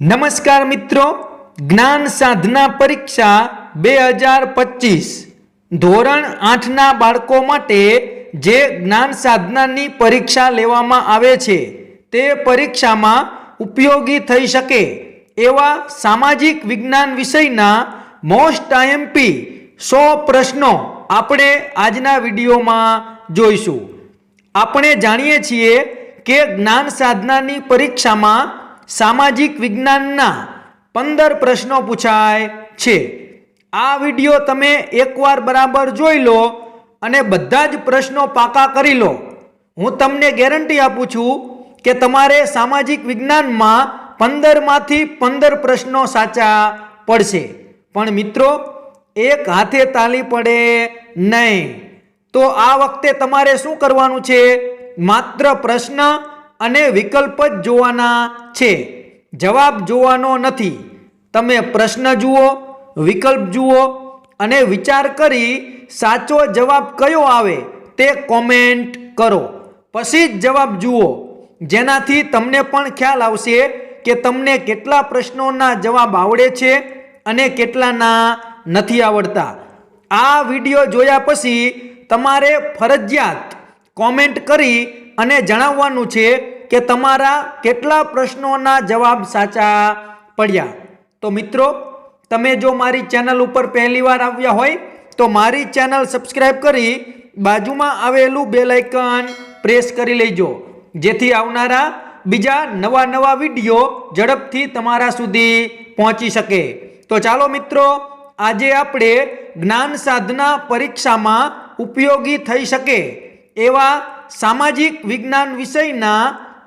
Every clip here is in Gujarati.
નમસ્કાર મિત્રો, જ્ઞાન સાધના પરીક્ષા 2025 ધોરણ 8ના બાળકો માટે જે જ્ઞાન સાધનાની પરીક્ષા લેવામાં આવે છે તે પરીક્ષામાં ઉપયોગી થઈ શકે એવા સામાજિક વિજ્ઞાન વિષયના મોસ્ટ આઈએમપી 100 પ્રશ્નો આપણે આજના વિડીયોમાં જોઈશું। આપણે જાણીએ છીએ કે જ્ઞાન સાધનાની પરીક્ષામાં સામાજિક વિજ્ઞાનના 15 પ્રશ્નો પૂછાય છે। આ વિડીયો તમે એકવાર બરાબર જોઈ લો અને બધા જ પ્રશ્નો પાકા કરી લો, હું તમને ગેરંટી આપું છું કે તમારે સામાજિક વિજ્ઞાનમાં 15માંથી 15 પ્રશ્નો સાચા પડશે। પણ મિત્રો, એક હાથે તાલી પડે નહીં, તો આ વખતે તમારે શું કરવાનું છે? માત્ર પ્રશ્ન અને વિકલ્પ જ જોવાના છે, જવાબ જોવાનો નથી। તમે પ્રશ્ન જુઓ, વિકલ્પ જુઓ અને વિચાર કરી સાચો જવાબ કયો આવે તે કોમેન્ટ કરો, પછી જ જવાબ જુઓ, જેનાથી તમને પણ ખ્યાલ આવશે કે તમને કેટલા પ્રશ્નોના જવાબ આવડે છે અને કેટલાના નથી આવડતા। આ વિડીયો જોયા પછી તમારે ફરજિયાત કોમેન્ટ કરી અને જણાવવાનું છે કે તમારા કેટલા પ્રશ્નોના જવાબ સાચા પડ્યા। તો મિત્રો, તમે જો મારી ચેનલ ઉપર પહેલીવાર આવ્યા હોય તો મારી ચેનલ સબસ્ક્રાઇબ કરી બાજુમાં આવેલું બેલ આઇકન પ્રેસ કરી લેજો, જેથી આવનારા બીજા નવા વિડીયો ઝડપથી તમારા સુધી પહોંચી શકે। તો ચાલો મિત્રો, આજે આપણે જ્ઞાન સાધના પરીક્ષામાં ઉપયોગી થઈ શકે એવા સામાજિક વિજ્ઞાન વિષયના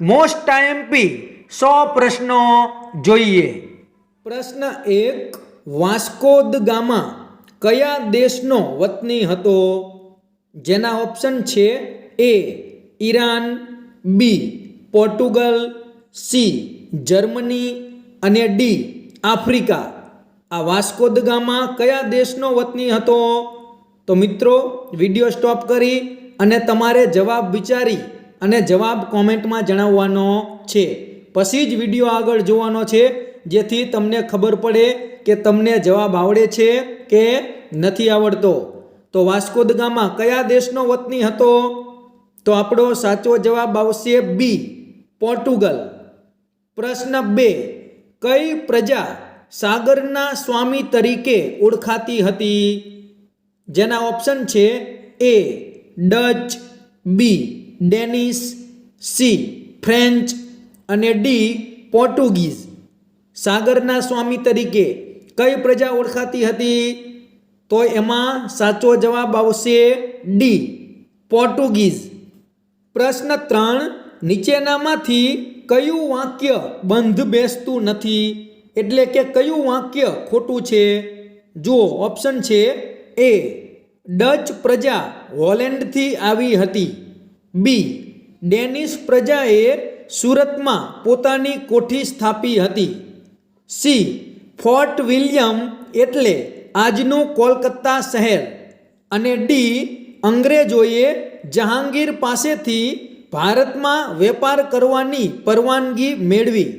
મોસ્ટ આઈએમપી 100 પ્રશ્નો જોઈએ। પ્રશ્ન 1, વાસ્કો દ ગામા કયા દેશનો વતની હતો? જેના ઓપ્શન છે A Iran, B Portugal, C Germany અને D આફ્રિકા। આ વાસ્કો દ ગામા કયા દેશનો વતની હતો? તો મિત્રો, વિડીયો સ્ટોપ કરી અને તમારે જવાબ વિચારી અને જવાબ કોમેન્ટમાં જણાવવાનો છે, પછી જ વિડીયો આગળ જોવાનો છે, જેથી તમને ખબર પડે કે તમને જવાબ આવડે છે કે નથી આવડતો। તો વાસ્કો દ ગામા કયા દેશનો વતની હતો? તો આપણો સાચો જવાબ આવશે B પોર્ટુગલ। પ્રશ્ન 2, કઈ પ્રજા સાગરના સ્વામી તરીકે ઓળખાતી હતી? જેના ઓપ્શન છે A Dutch, B Danish, C French અને D પોર્ટુગીઝ। સાગરના સ્વામી તરીકે કઈ પ્રજા ઓળખાતી હતી? તો એમાં સાચો જવાબ આવશે D પોર્ટુગીઝ। પ્રશ્ન 3, નીચેનામાંથી કયું વાક્ય બંધ બેસતું નથી, એટલે કે કયું વાક્ય ખોટું છે? જુઓ, ઓપ્શન છે A ડચ પ્રજા હોલેન્ડથી આવી હતી, B ડેનિશ પ્રજાએ સુરતમાં પોતાની કોઠી સ્થાપી હતી, C ફોર્ટ વિલિયમ એટલે આજનું કોલકાતા શહેર અને D અંગ્રેજોએ જહાંગીર પાસેથી ભારતમાં વેપાર કરવાની પરવાનગી મેળવી।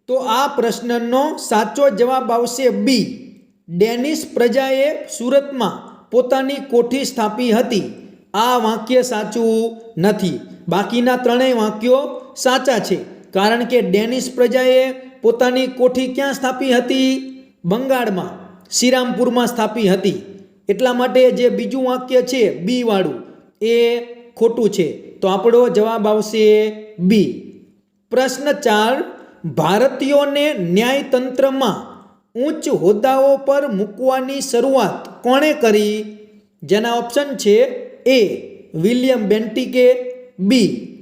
તો આ પ્રશ્નનો સાચો જવાબ આવશે B ડેનિશ પ્રજાએ સુરતમાં પોતાની કોઠી સ્થાપી હતી। આ વાક્ય સાચું નથી, બાકીના ત્રણેય વાક્યો સાચા છે, કારણ કે ડેનિશ પ્રજાએ પોતાની કોઠી ક્યાં સ્થાપી હતી? બંગાળમાં શ્રીરામપુરમાં સ્થાપી હતી। એટલા માટે જે બીજું વાક્ય છે B વાળું એ ખોટું છે, તો આપણો જવાબ આવશે B। પ્રશ્ન 4, ભારતીયોને ન્યાયતંત્રમાં ઉચ્ચ હોદ્દાઓ પર મૂકવાની શરૂઆત કોણે કરી? જેના ઓપ્શન છે A વિલિયમ બેન્ટિકે, B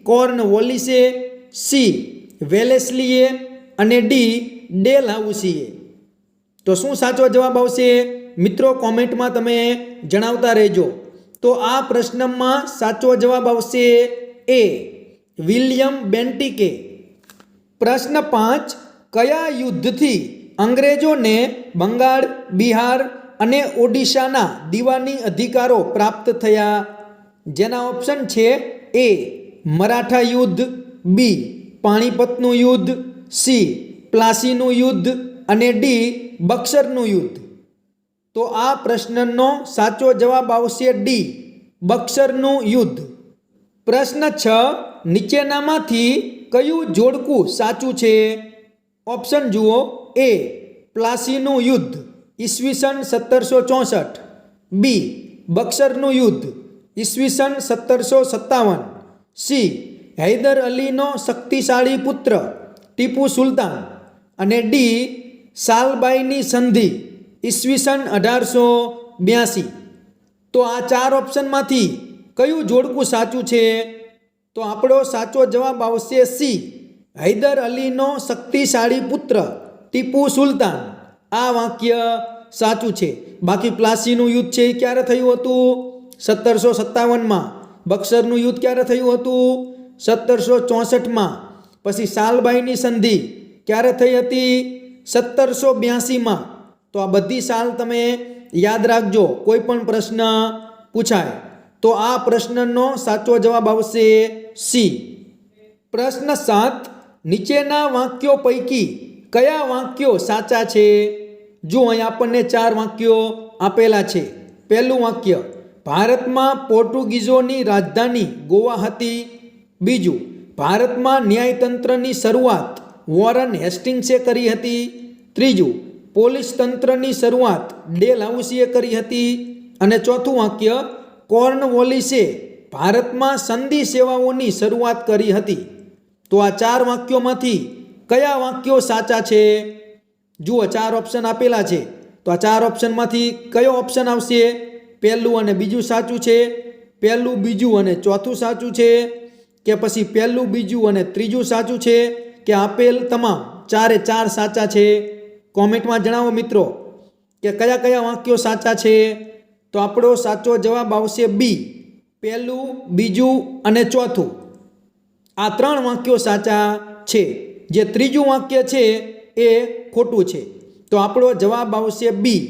કોર્નવોલિસે, C વેલેસ્લીએ અને D ડેલહાઉસીએ। તો શું સાચો જવાબ આવશે? મિત્રો, કોમેન્ટમાં તમે જણાવતા રહેજો। તો આ પ્રશ્નમાં સાચો જવાબ આવશે A વિલિયમ બેન્ટિકે। પ્રશ્ન 5, કયા યુદ્ધથી અંગ્રેજોને બંગાળ, બિહાર અને ઓડિશાના દીવાની અધિકારો પ્રાપ્ત થયા? જેના ઓપ્શન છે A મરાઠા યુદ્ધ, B પાણીપતનું યુદ્ધ, C પ્લાસીનું યુદ્ધ અને ડી બક્સરનું યુદ્ધ. તો આ પ્રશ્નનો સાચો જવાબ આવશે ડી બક્સરનું યુદ્ધ. પ્રશ્ન 6, નીચેનામાંથી કયું જોડકું સાચું છે? ઓપ્શન જુઓ. એ પ્લાસીનું યુદ્ધ ઈસવીસન 1764, બી બક્સરનું યુદ્ધ ઈસવીસન 1757, સી હૈદર અલીનો શક્તિશાળી પુત્ર ટીપુ સુલતાન અને ડી સાલબાઈની સંધિ ઈસવીસન 1882. તો આ 4 ઓપ્શનમાંથી કયું જોડકું સાચું છે? તો આપણો સાચો જવાબ આવશે સી હૈદર અલીનો શક્તિશાળી પુત્ર ટીપુ સુલતાન. આ વાક્ય સાચું છે. બાકી પ્લાસીનું યુદ્ધ છે એ ક્યારે થયું હતું? 1757માં. બક્સરનું યુદ્ધ ક્યારે થયું હતું? 1764માં. પછી સાલબાઈની સંધિ ક્યારે થઈ હતી? 1782માં. તો આ બધી સાલ તમે યાદ રાખજો, કોઈ પણ પ્રશ્ન પૂછાય તો આ પ્રશ્નનો સાચો જવાબ આવશે સી. પ્રશ્ન 7, નીચેના વાક્યો પૈકી કયા વાક્યો સાચા છે? જો અહીં આપણને 4 વાક્યો આપેલા છે. પહેલું વાક્ય, ભારતમાં પોર્ટુગીઝોની રાજધાની ગોવા હતી. બીજું, ભારતમાં ન્યાયતંત્રની શરૂઆત વોરન હેસ્ટિંગ્સે કરી હતી. ત્રીજું, પોલીસ તંત્રની શરૂઆત ડેલહાઉસીએ કરી હતી. અને ચોથું વાક્ય, કોર્નવોલિસે ભારતમાં સંધિ સેવાઓની શરૂઆત કરી હતી. તો આ 4 વાક્યોમાંથી કયા વાક્યો સાચા છે? જુઓ 4 ઓપ્શન આપેલા છે. તો આ 4 ઓપ્શનમાંથી કયો ઓપ્શન આવશે? પહેલું અને બીજું સાચું છે, પહેલું બીજું અને ચોથું સાચું છે, કે પછી પહેલું બીજું અને ત્રીજું સાચું છે, કે આપેલ તમામ 4 સાચા છે? કોમેન્ટમાં જણાવો મિત્રો કે કયા કયા વાક્યો સાચા છે. તો આપણો સાચો જવાબ આવશે બી પહેલું, બીજું અને ચોથું. આ 3 વાક્યો સાચા છે. જે ત્રીજું વાક્ય છે એ ખોટું છે. તો આપણો જવાબ આવશે બી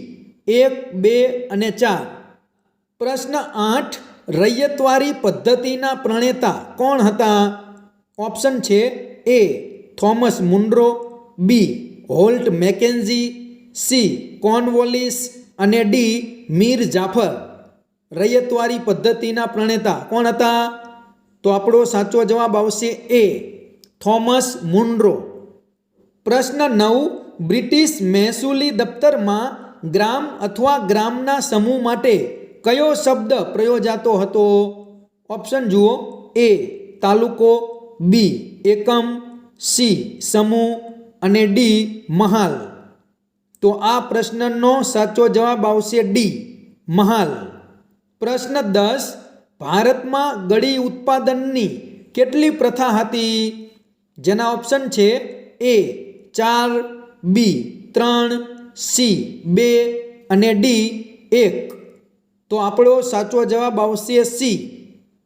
1, 2 અને 4. પ્રશ્ન 8, રૈયતવારી પદ્ધતિના પ્રણેતા કોણ હતા? ઓપ્શન છે. એ થોમસ મુનરો, બી હોલ્ટ મેકેન્ઝી, સી કોર્નવોલિસ અને ડી મીર જાફર. રૈયતવારી પદ્ધતિના પ્રણેતા કોણ હતા? તો આપણો સાચો જવાબ આવશે એ થોમસ મુનરો. પ્રશ્ન 9, બ્રિટિશ મહેસૂલી દફતરમાં ગ્રામ અથવા ગ્રામના સમૂહ માટે કયો શબ્દ પ્રયોજાતો હતો? ઓપ્શન જુઓ. એ તાલુકો, બી એકમ, સી સમૂહ અને ડી મહાલ. તો આ પ્રશ્નનો સાચો જવાબ આવશે ડી મહાલ. પ્રશ્ન 10, ભારતમાં ગળી ઉત્પાદનની કેટલી પ્રથા હતી? જેના ઓપ્શન છે. એ 4, બી 3, સી 2 અને ડી 1. તો આપણો સાચો જવાબ આવશે સી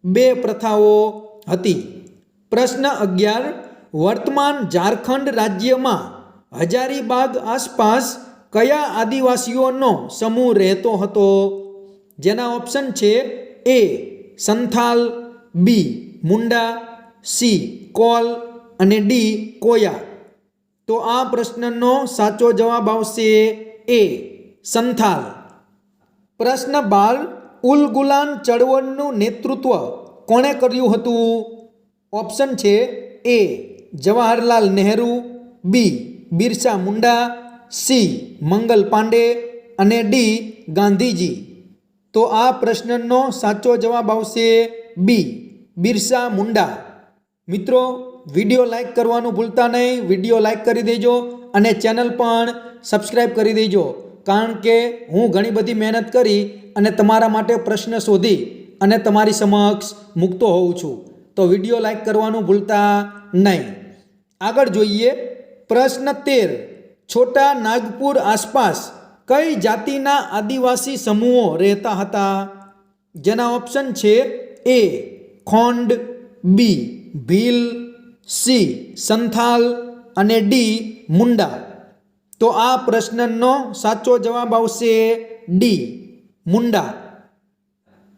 2 પ્રથાઓ હતી. પ્રશ્ન 11, વર્તમાન ઝારખંડ રાજ્યમાં હજારીબાગ આસપાસ કયા આદિવાસીઓનો સમૂહ રહેતો હતો? જેના ઓપ્શન છે. એ સંથાલ, બી મુંડા, સી કોલ અને ડી કોયા. તો આ પ્રશ્નનો સાચો જવાબ આવશે એ સંથાલ. પ્રશ્ન 12, ઉલ ગુલાન ચળવળનું નેતૃત્વ કોણે કર્યું હતું? ઓપ્શન છે. એ જવાહરલાલ નહેરુ, બી બિરસા મુંડા, સી મંગલ પાંડે અને ડી ગાંધીજી. તો આ પ્રશ્નનો સાચો જવાબ આવશે બી બિરસા મુંડા. મિત્રો, વિડીયો લાઈક કરવાનું ભૂલતા નહીં. વિડીયો લાઈક કરી દેજો અને ચેનલ પણ સબસ્ક્રાઈબ કરી દેજો, કારણ કે હું ઘણી બધી મહેનત કરી અને તમારા માટે પ્રશ્ન શોધી અને તમારી સમક્ષ મૂકતો હોઉં છું. તો વિડીયો લાઈક કરવાનું ભૂલતા નહીં. આગળ જોઈએ. પ્રશ્ન 13, છોટા નાગપુર આસપાસ કઈ જાતિના આદિવાસી સમૂહો રહેતા હતા? જેના ઓપ્શન છે. એ ખોંડ, બી ભીલ, સી સંથાલ અને ડી મુંડા. તો આ પ્રશ્નનો સાચો જવાબ આવશે ડી મુંડા.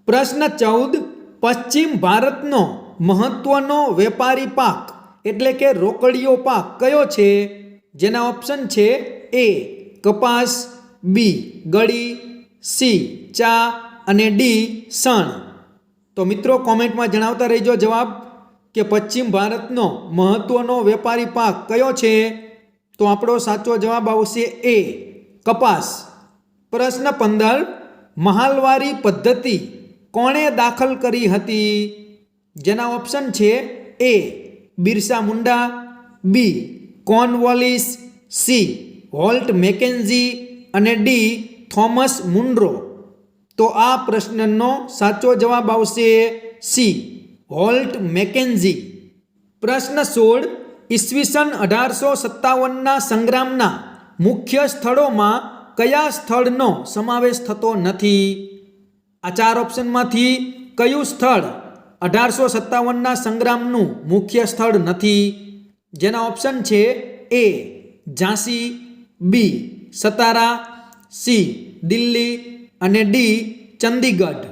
પ્રશ્ન 14, પશ્ચિમ ભારતનો મહત્વનો વેપારી પાક એટલે કે રોકડિયો પાક કયો છે? જેના ઓપ્શન છે એ કપાસ, બી ગળી, સી ચા અને ડી શણ. તો મિત્રો કોમેન્ટમાં જણાવતા રહેજો જવાબ કે પશ્ચિમ ભારતનો મહત્વનો વેપારી પાક કયો છે. તો આપણો સાચો જવાબ આવશે એ કપાસ. પ્રશ્ન 15, મહાલવારી પદ્ધતિ કોણે દાખલ કરી હતી? જેના ઓપ્શન છે એ બિરસા મુંડા, બી કોર્નવોલિસ, સી હોલ્ટ મેકેન્ઝી અને ડી થોમસ મુનરો. તો આ પ્રશ્નનો સાચો જવાબ આવશે સી હોલ્ટ મેકેન્ઝી. પ્રશ્ન 16, ઈસવીસન 1857ના સંગ્રામના મુખ્ય સ્થળોમાં કયા સ્થળનો સમાવેશ થતો નથી? આ 4 ઓપ્શનમાંથી કયું સ્થળ 1857ના સંગ્રામનું મુખ્ય સ્થળ નથી? જેના ઓપ્શન છે એ ઝાંસી, બી સતારા, સી દિલ્હી અને ડી ચંદીગઢ.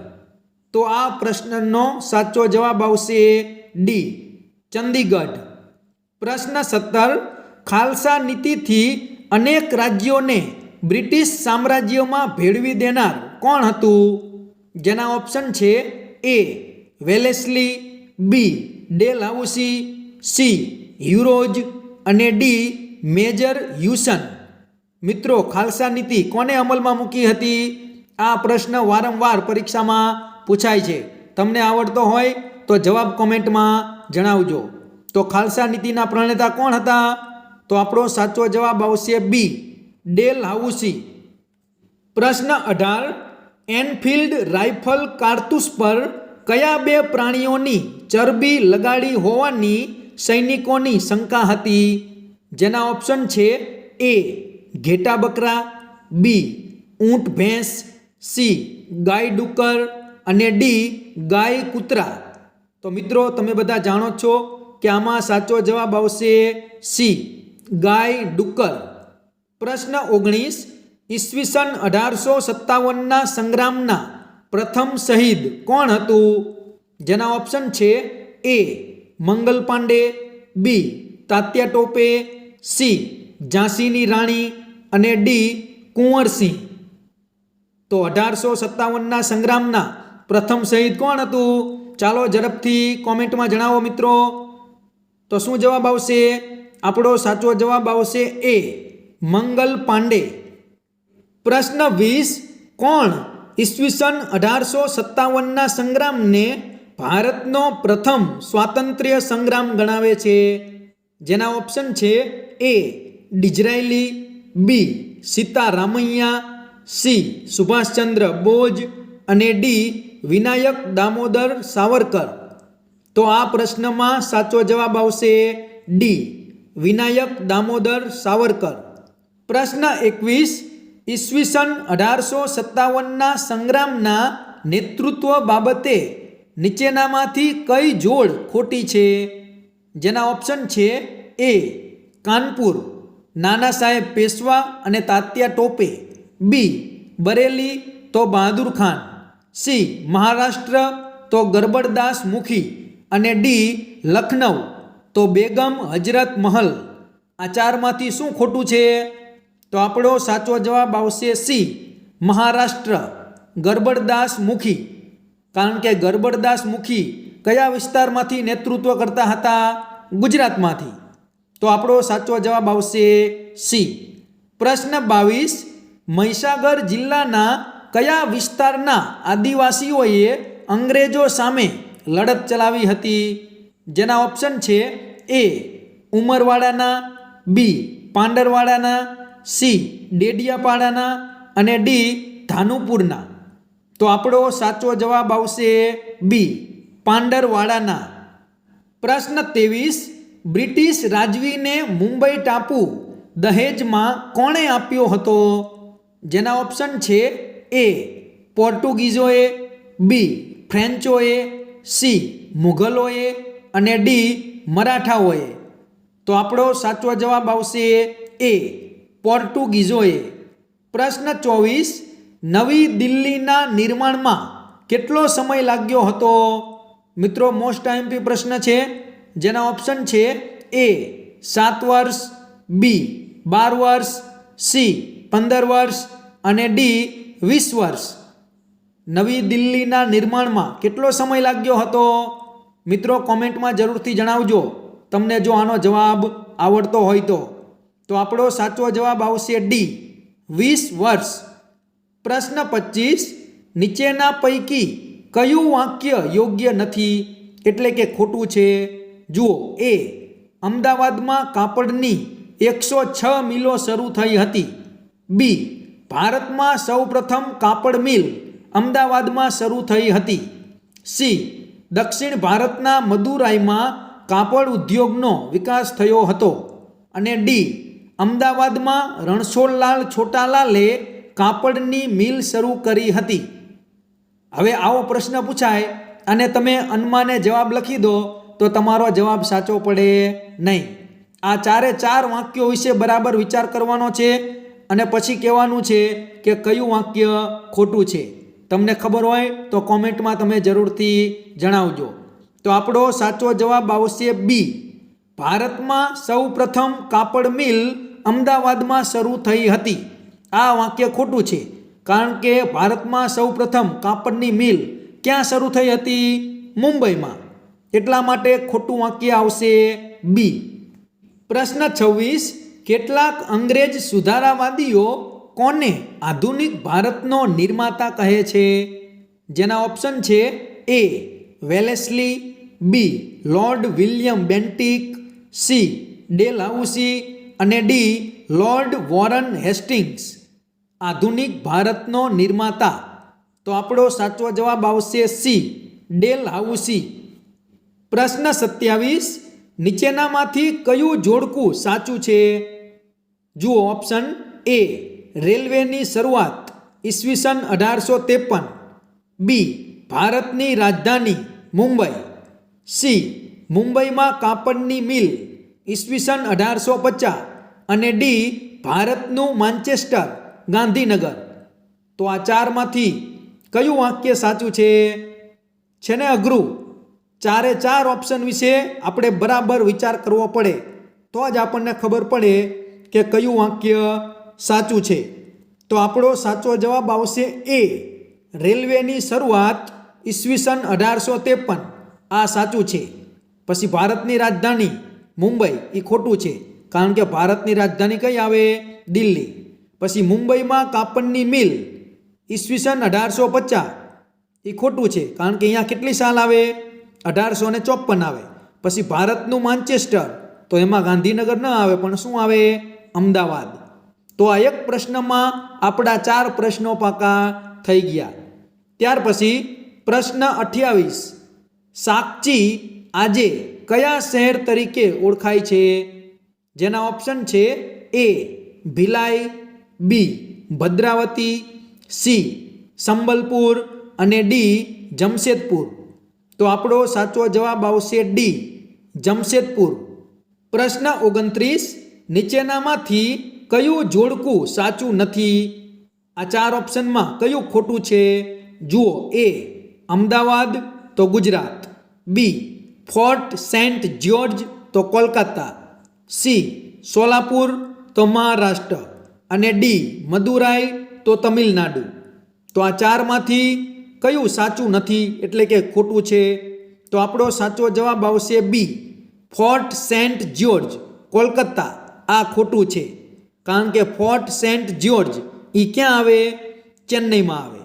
તો આ પ્રશ્નનો સાચો જવાબ આવશે ડી ચંદીગઢ. પ્રશ્ન 17, ખાલસા નીતિથી અનેક રાજ્યોને બ્રિટિશ સામ્રાજ્યમાં ભેળવી દેનાર કોણ હતું? જેના ઓપ્શન છે A Wellesley, B Dalhousie, C હ્યુરોજ અને ડી મેજર હ્યુસન. મિત્રો ખાલસા નીતિ કોને અમલમાં મૂકી હતી? આ પ્રશ્ન વારંવાર પરીક્ષામાં પૂછાય છે. તમને આવડતો હોય તો જવાબ કોમેન્ટમાં જણાવજો. તો ખાલસા નીતિના પ્રણેતા કોણ હતા? તો આપણો સાચો જવાબ આવશે બી ડેલહાઉસી. પ્રશ્ન 18, એનફિલ્ડ રાઇફલ કારતૂસ પર કયા 2 પ્રાણીઓની ચરબી લગાડી હોવાની સૈનિકોની શંકા હતી? જેના ઓપ્શન છે એ ઘેટા બકરા, બી ઊંટ ભેંસ, સી ગાય ડુક્કર અને ડી ગાય કૂતરા. તો મિત્રો તમે બધા જાણો છો કે આમાં સાચો જવાબ આવશે સી ગાય ડુક્કર. પ્રશ્ન 19, ઈસવીસન 1857ના સંગ્રામના પ્રથમ શહીદ કોણ હતું? જેના ઓપ્શન છે એ મંગલ પાંડે, બી તાત્યા ટોપે, સી ઝાંસીની રાણી અને ડી કુંવરસિંહ. તો 1857ના સંગ્રામના પ્રથમ શહીદ કોણ હતું? ચાલો ઝડપથી કોમેન્ટમાં જણાવો મિત્રો. તો શું જવાબ આવશે? આપણો સાચો જવાબ આવશે એ મંગલ પાંડે. પ્રશ્ન 20, કોણ ઈસવીસન 1857ના સંગ્રામને ભારતનો પ્રથમ સ્વાતંત્ર્ય સંગ્રામ ગણાવે છે? જેના ઓપ્શન છે એ ડિઝરાયલી, બી સીતારામૈયા, સી સુભાષચંદ્ર બોઝ અને ડી વિનાયક દામોદર સાવરકર. તો આ પ્રશ્નમાં સાચો જવાબ આવશે ડી વિનાયક દામોદર સાવરકર. પ્રશ્ન 21, ઈસવીસન 1857ના સંગ્રામના નેતૃત્વ બાબતે નીચેનામાંથી કઈ જોડ ખોટી છે? જેના ઓપ્શન છે એ કાનપુર નાના સાહેબ પેશવા અને તાત્યા ટોપે, બી બરેલી તો બહાદુર ખાન, સી મહારાષ્ટ્ર તો ગરબડદાસ મુખી અને ડી લખનઉ તો બેગમ હજરત મહલ. આ 4માંથી શું ખોટું છે? તો આપણો સાચો જવાબ આવશે સી મહારાષ્ટ્ર ગરબડદાસ મુખી. કારણ કે ગરબડદાસ મુખી કયા વિસ્તારમાંથી નેતૃત્વ કરતા હતા? ગુજરાતમાંથી. તો આપણો સાચો જવાબ આવશે સી. પ્રશ્ન 22, મહીસાગર જિલ્લાના કયા વિસ્તારના આદિવાસીઓએ અંગ્રેજો સામે લડત ચલાવી હતી? જેના ઓપ્શન છે એ ઉમરવાડાના, બી પાંડરવાડાના, સી ડેડિયાપાડાના અને ડી ધાનુપુરના. તો આપણો સાચો જવાબ આવશે બી પાંડરવાડાના. પ્રશ્ન 23, બ્રિટિશ રાજવીને મુંબઈ ટાપુ દહેજમાં કોણે આપ્યો હતો? જેના ઓપ્શન છે એ પોર્ટુગીઝોએ, બી ફ્રેન્ચોએ, સી મુઘલોએ અને ડી મરાઠાઓએ. તો આપણો સાચો જવાબ આવશે એ પોર્ટુગીઝોએ. પ્રશ્ન 24, નવી દિલ્હીના નિર્માણમાં કેટલો સમય લાગ્યો હતો? મિત્રો મોસ્ટ આઈએમપી પ્રશ્ન છે. જેના ઓપ્શન છે એ 7 વર્ષ, બી 12 વર્ષ, સી 15 વર્ષ અને ડી 20 વર્ષ. નવી દિલ્હીના નિર્માણમાં કેટલો સમય લાગ્યો હતો? મિત્રો કોમેન્ટમાં જરૂરથી જણાવજો તમને જો આનો જવાબ આવડતો હોય તો આપણો સાચો જવાબ આવશે ડી 20 વર્ષ. પ્રશ્ન 25, નીચેના પૈકી કયું વાક્ય યોગ્ય નથી એટલે કે ખોટું છે? જુઓ, એ અમદાવાદમાં કાપડની 106 મિલો શરૂ થઈ હતી. બી ભારતમાં સૌપ્રથમ કાપડ મિલ અમદાવાદમાં શરૂ થઈ હતી. સી દક્ષિણ ભારતના મદુરાઈમાં કાપડ ઉદ્યોગનો વિકાસ થયો હતો. અને ડી અમદાવાદમાં રણછોડલાલ છોટાલાલે કાપડની મિલ શરૂ કરી હતી. હવે આવો પ્રશ્ન પૂછાય અને તમે અનમાને જવાબ લખી દો તો તમારો જવાબ સાચો પડે નહીં. આ ચારે ચાર વાક્યો વિશે બરાબર વિચાર કરવાનો છે અને પછી કહેવાનું છે કે કયું વાક્ય ખોટું છે. તમને ખબર હોય તો કોમેન્ટમાં તમે જરૂરથી જણાવજો. તો આપણો સાચો જવાબ આવશે બી, ભારતમાં સૌ પ્રથમ કાપડ મિલ અમદાવાદમાં શરૂ થઈ હતી. આ વાક્ય ખોટું છે કારણ કે ભારતમાં સૌ પ્રથમ કાપડની મિલ ક્યાં શરૂ થઈ હતી? મુંબઈમાં. એટલા માટે ખોટું વાક્ય આવશે બી. પ્રશ્ન 26, કેટલાક અંગ્રેજ સુધારાવાદીઓ કોને આધુનિક ભારતનો નિર્માતા કહે છે? જેના ઓપ્શન છે A Wellesley, B Lord William Bentinck, C Dalhousie અને ડી લોર્ડ વોરન હેસ્ટિંગ્સ. આધુનિક ભારતનો નિર્માતા. તો આપણો સાચો જવાબ આવશે સી ડેલહાઉસી. પ્રશ્ન 27, નીચેનામાંથી કયું જોડકું સાચું છે? જુઓ, ઓપ્શન એ રેલવેની શરૂઆત ઈસવીસન 1853, બી ભારતની રાજધાની મુંબઈ, સી મુંબઈમાં કાપડની મિલ ઈસવીસન 1850 અને ડી ભારતનું માન્ચેસ્ટર ગાંધીનગર. તો આ ચારમાંથી કયું વાક્ય સાચું છે? છે ને અઘરું? ચારે ચાર ઓપ્શન વિશે આપણે બરાબર વિચાર કરવો પડે તો જ આપણને ખબર પડે કે કયું વાક્ય સાચું છે. તો આપણો સાચો જવાબ આવશે એ રેલવેની શરૂઆત ઈસવીસન 1853. આ સાચું છે. પછી ભારતની રાજધાની મુંબઈ એ ખોટું છે કારણ કે ભારતની રાજધાની કઈ આવે? દિલ્હી. પછી મુંબઈમાં કાપડની મિલ ઈસવીસન 1850 એ ખોટું છે કારણ કે અહીંયા કેટલી સાલ આવે? 1854 આવે. પછી ભારતનું માન્ચેસ્ટર તો એમાં ગાંધીનગર ન આવે પણ શું આવે? અમદાવાદ. તો આ એક પ્રશ્નમાં આપણા 4 પ્રશ્નો પાકા થઈ ગયા. ત્યાર પછી પ્રશ્ન 28, સાકચી આજે કયા શહેર તરીકે ઓળખાય છે? જેના ઓપ્શન છે એ ભિલાઈ, બી ભદ્રાવતી, સી સંબલપુર અને ડી જમશેદપુર. તો આપણો સાચો જવાબ આવશે ડી જમશેદપુર. પ્રશ્ન 29, નીચેનામાંથી કયું જોડકું સાચું નથી? આ 4 ઓપ્શનમાં કયું ખોટું છે? જુઓ, એ અમદાવાદ તો ગુજરાત, બી ફોર્ટ સેન્ટ જ્યોર્જ તો કોલકાતા, સી સોલાપુર તો મહારાષ્ટ્ર અને ડી મદુરાઈ તો તમિલનાડુ. તો આ ચારમાંથી કયું સાચું નથી એટલે કે ખોટું છે? તો આપણો સાચો જવાબ આવશે બી ફોર્ટ સેન્ટ જ્યોર્જ કોલકાતા. આ ખોટું છે કારણ કે ફોર્ટ સેન્ટ જ્યોર્જ એ ક્યાં આવે? ચેન્નઈમાં આવે.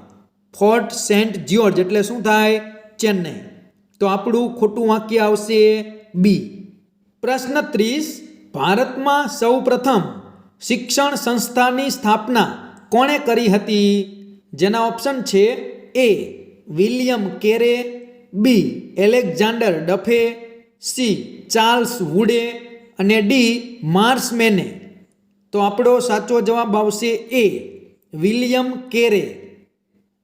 ફોર્ટ સેન્ટ જ્યોર્જ એટલે શું થાય? ચેન્નઈ. તો આપણું ખોટું વાક્ય આવશે બી. પ્રશ્ન 30, ભારતમાં સૌ પ્રથમ શિક્ષણ સંસ્થાની સ્થાપના કોણે કરી હતી? જેના ઓપ્શન છે એ વિલિયમ કેરે, બી એલેક્ઝાન્ડર ડફે, સી ચાર્લ્સ વુડે અને ડી માર્સમેને. તો આપણો સાચો જવાબ આવશે એ વિલિયમ કેરે.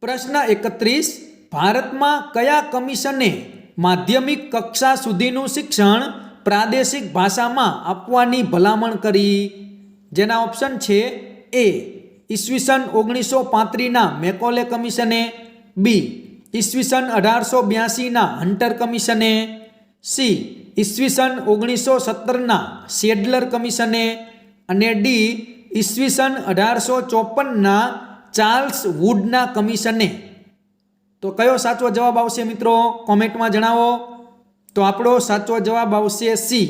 પ્રશ્ન 31, ભારતમાં કયા કમિશને માધ્યમિક કક્ષા સુધીનું શિક્ષણ પ્રાદેશિક ભાષામાં આપવાની ભલામણ કરી? જેના ઓપ્શન છે એ ઈસવીસન 1935ના મેકોલે કમિશને, બી ઈસવીસન 1882ના હન્ટર કમિશને, સી ઈસવીસન 1917ના શેડલર કમિશને અને ડી ઈસવીસન 1854ના ચાર્લ્સ વુડના કમિશને. તો કયો સાચો જવાબ આવશે મિત્રો? કોમેન્ટમાં જણાવો. તો આપણો સાચો જવાબ આવશે સી,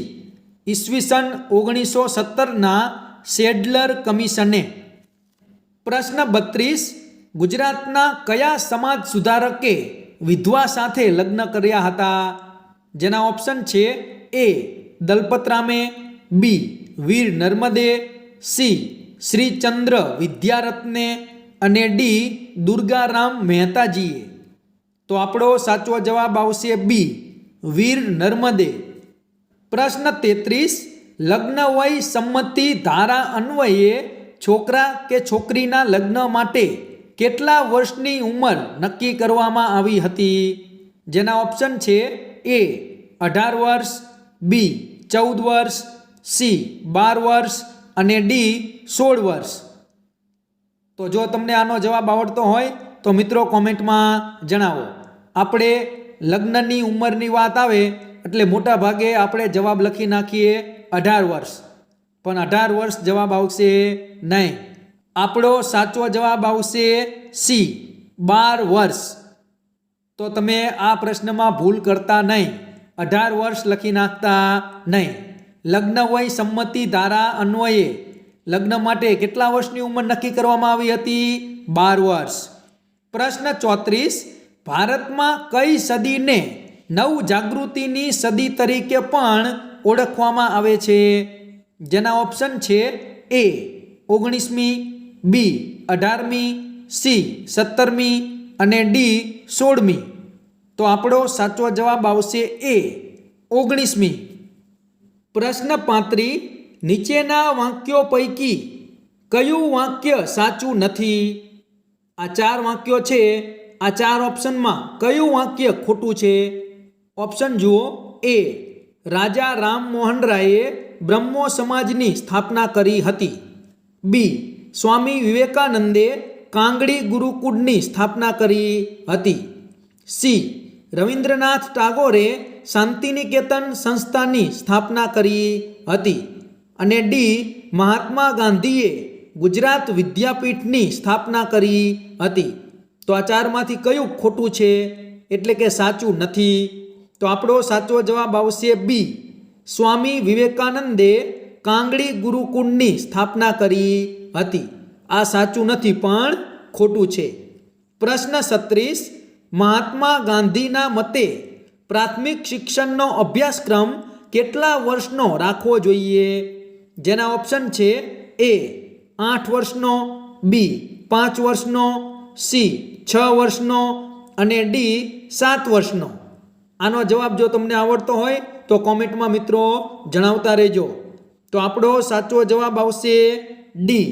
ઈસવીસન 1917ના સેડલર કમિશને. પ્રશ્ન 32, ગુજરાતના કયા સમાજ સુધારકે વિધવા સાથે લગ્ન કર્યા હતા? જેના ઓપ્શન છે એ દલપતરામે, બી વીર નર્મદે, સી શ્રીચંદ્ર વિદ્યારત્ને અને ડી દુર્ગારામ મહેતાજીએ. તો આપણો સાચો જવાબ આવશે બી વીર નર્મદે. પ્રશ્ન 33, લગ્ન વય સંમતિ ધારા અન્વયે છોકરા કે છોકરીના લગ્ન માટે કેટલા વર્ષની ઉંમર નક્કી કરવામાં આવી હતી? જેના ઓપ્શન છે એ 18 વર્ષ, બી 14 વર્ષ, સી 12 વર્ષ અને ડી 16 વર્ષ. તો જો તમને આનો જવાબ આવડતો હોય તો મિત્રો કોમેન્ટમાં જણાવો. આપણે લગ્નની ઉંમરની વાત આવે એટલે મોટા ભાગે આપણે જવાબ લખી નાખીએ 18 વર્ષ, પણ 18 વર્ષ જવાબ આવશે નહીં. આપણો સાચો જવાબ આવશે સી 12 વર્ષ. તો તમે આ પ્રશ્નમાં ભૂલ કરતા નહીં, 18 વર્ષ લખી નાખતા નહીં. લગ્ન વય સંમતિ ધારા અન્વયે લગ્ન માટે કેટલા વર્ષની ઉંમર નક્કી કરવામાં આવી હતી? 12 વર્ષ. પ્રશ્ન 34, ભારતમાં કઈ સદીને નવ જાગૃતિની સદી તરીકે પણ ઓળખવામાં આવે છે? જેના ઓપ્શન છે એ 19મી, બી 18મી, સી 17મી અને ડી 16મી. તો આપણો સાચો જવાબ આવશે એ 19મી. પ્રશ્ન 35, નીચેના વાક્યો પૈકી કયું વાક્ય સાચું નથી? આ 4 વાક્યો છે, આ 4 ઓપ્શનમાં કયું વાક્ય ખોટું છે? ઓપ્શન જુઓ. એ રાજા રામમોહન રાયે બ્રહ્મો સમાજની સ્થાપના કરી હતી. બી સ્વામી વિવેકાનંદે કાંગડી ગુરુકુળની સ્થાપના કરી હતી. સી રવિન્દ્રનાથ ટાગોરે શાંતિનિકેતન સંસ્થાની સ્થાપના કરી હતી. અને ડી મહાત્મા ગાંધીએ ગુજરાત વિદ્યાપીઠની સ્થાપના કરી હતી. તો આ 4માંથી કયું ખોટું છે, એટલે કે સાચું નથી? તો આપણો સાચો જવાબ આવશે બી સ્વામી વિવેકાનંદે કાંગડી ગુરુકુળની સ્થાપના કરી હતી. આ સાચું નથી પણ ખોટું છે. પ્રશ્ન 36, મહાત્મા ગાંધીના મતે પ્રાથમિક શિક્ષણનો અભ્યાસક્રમ કેટલા વર્ષનો રાખવો જોઈએ? જેના ઓપ્શન છે એ 8 વર્ષનો, બી 5 વર્ષનો, સી 6 વર્ષનો અને ડી 7 વર્ષનો. આનો જવાબ જો તમને આવડતો હોય તો કોમેન્ટમાં મિત્રો જણાવતા રહેજો. તો આપણો સાચો જવાબ આવશે ડી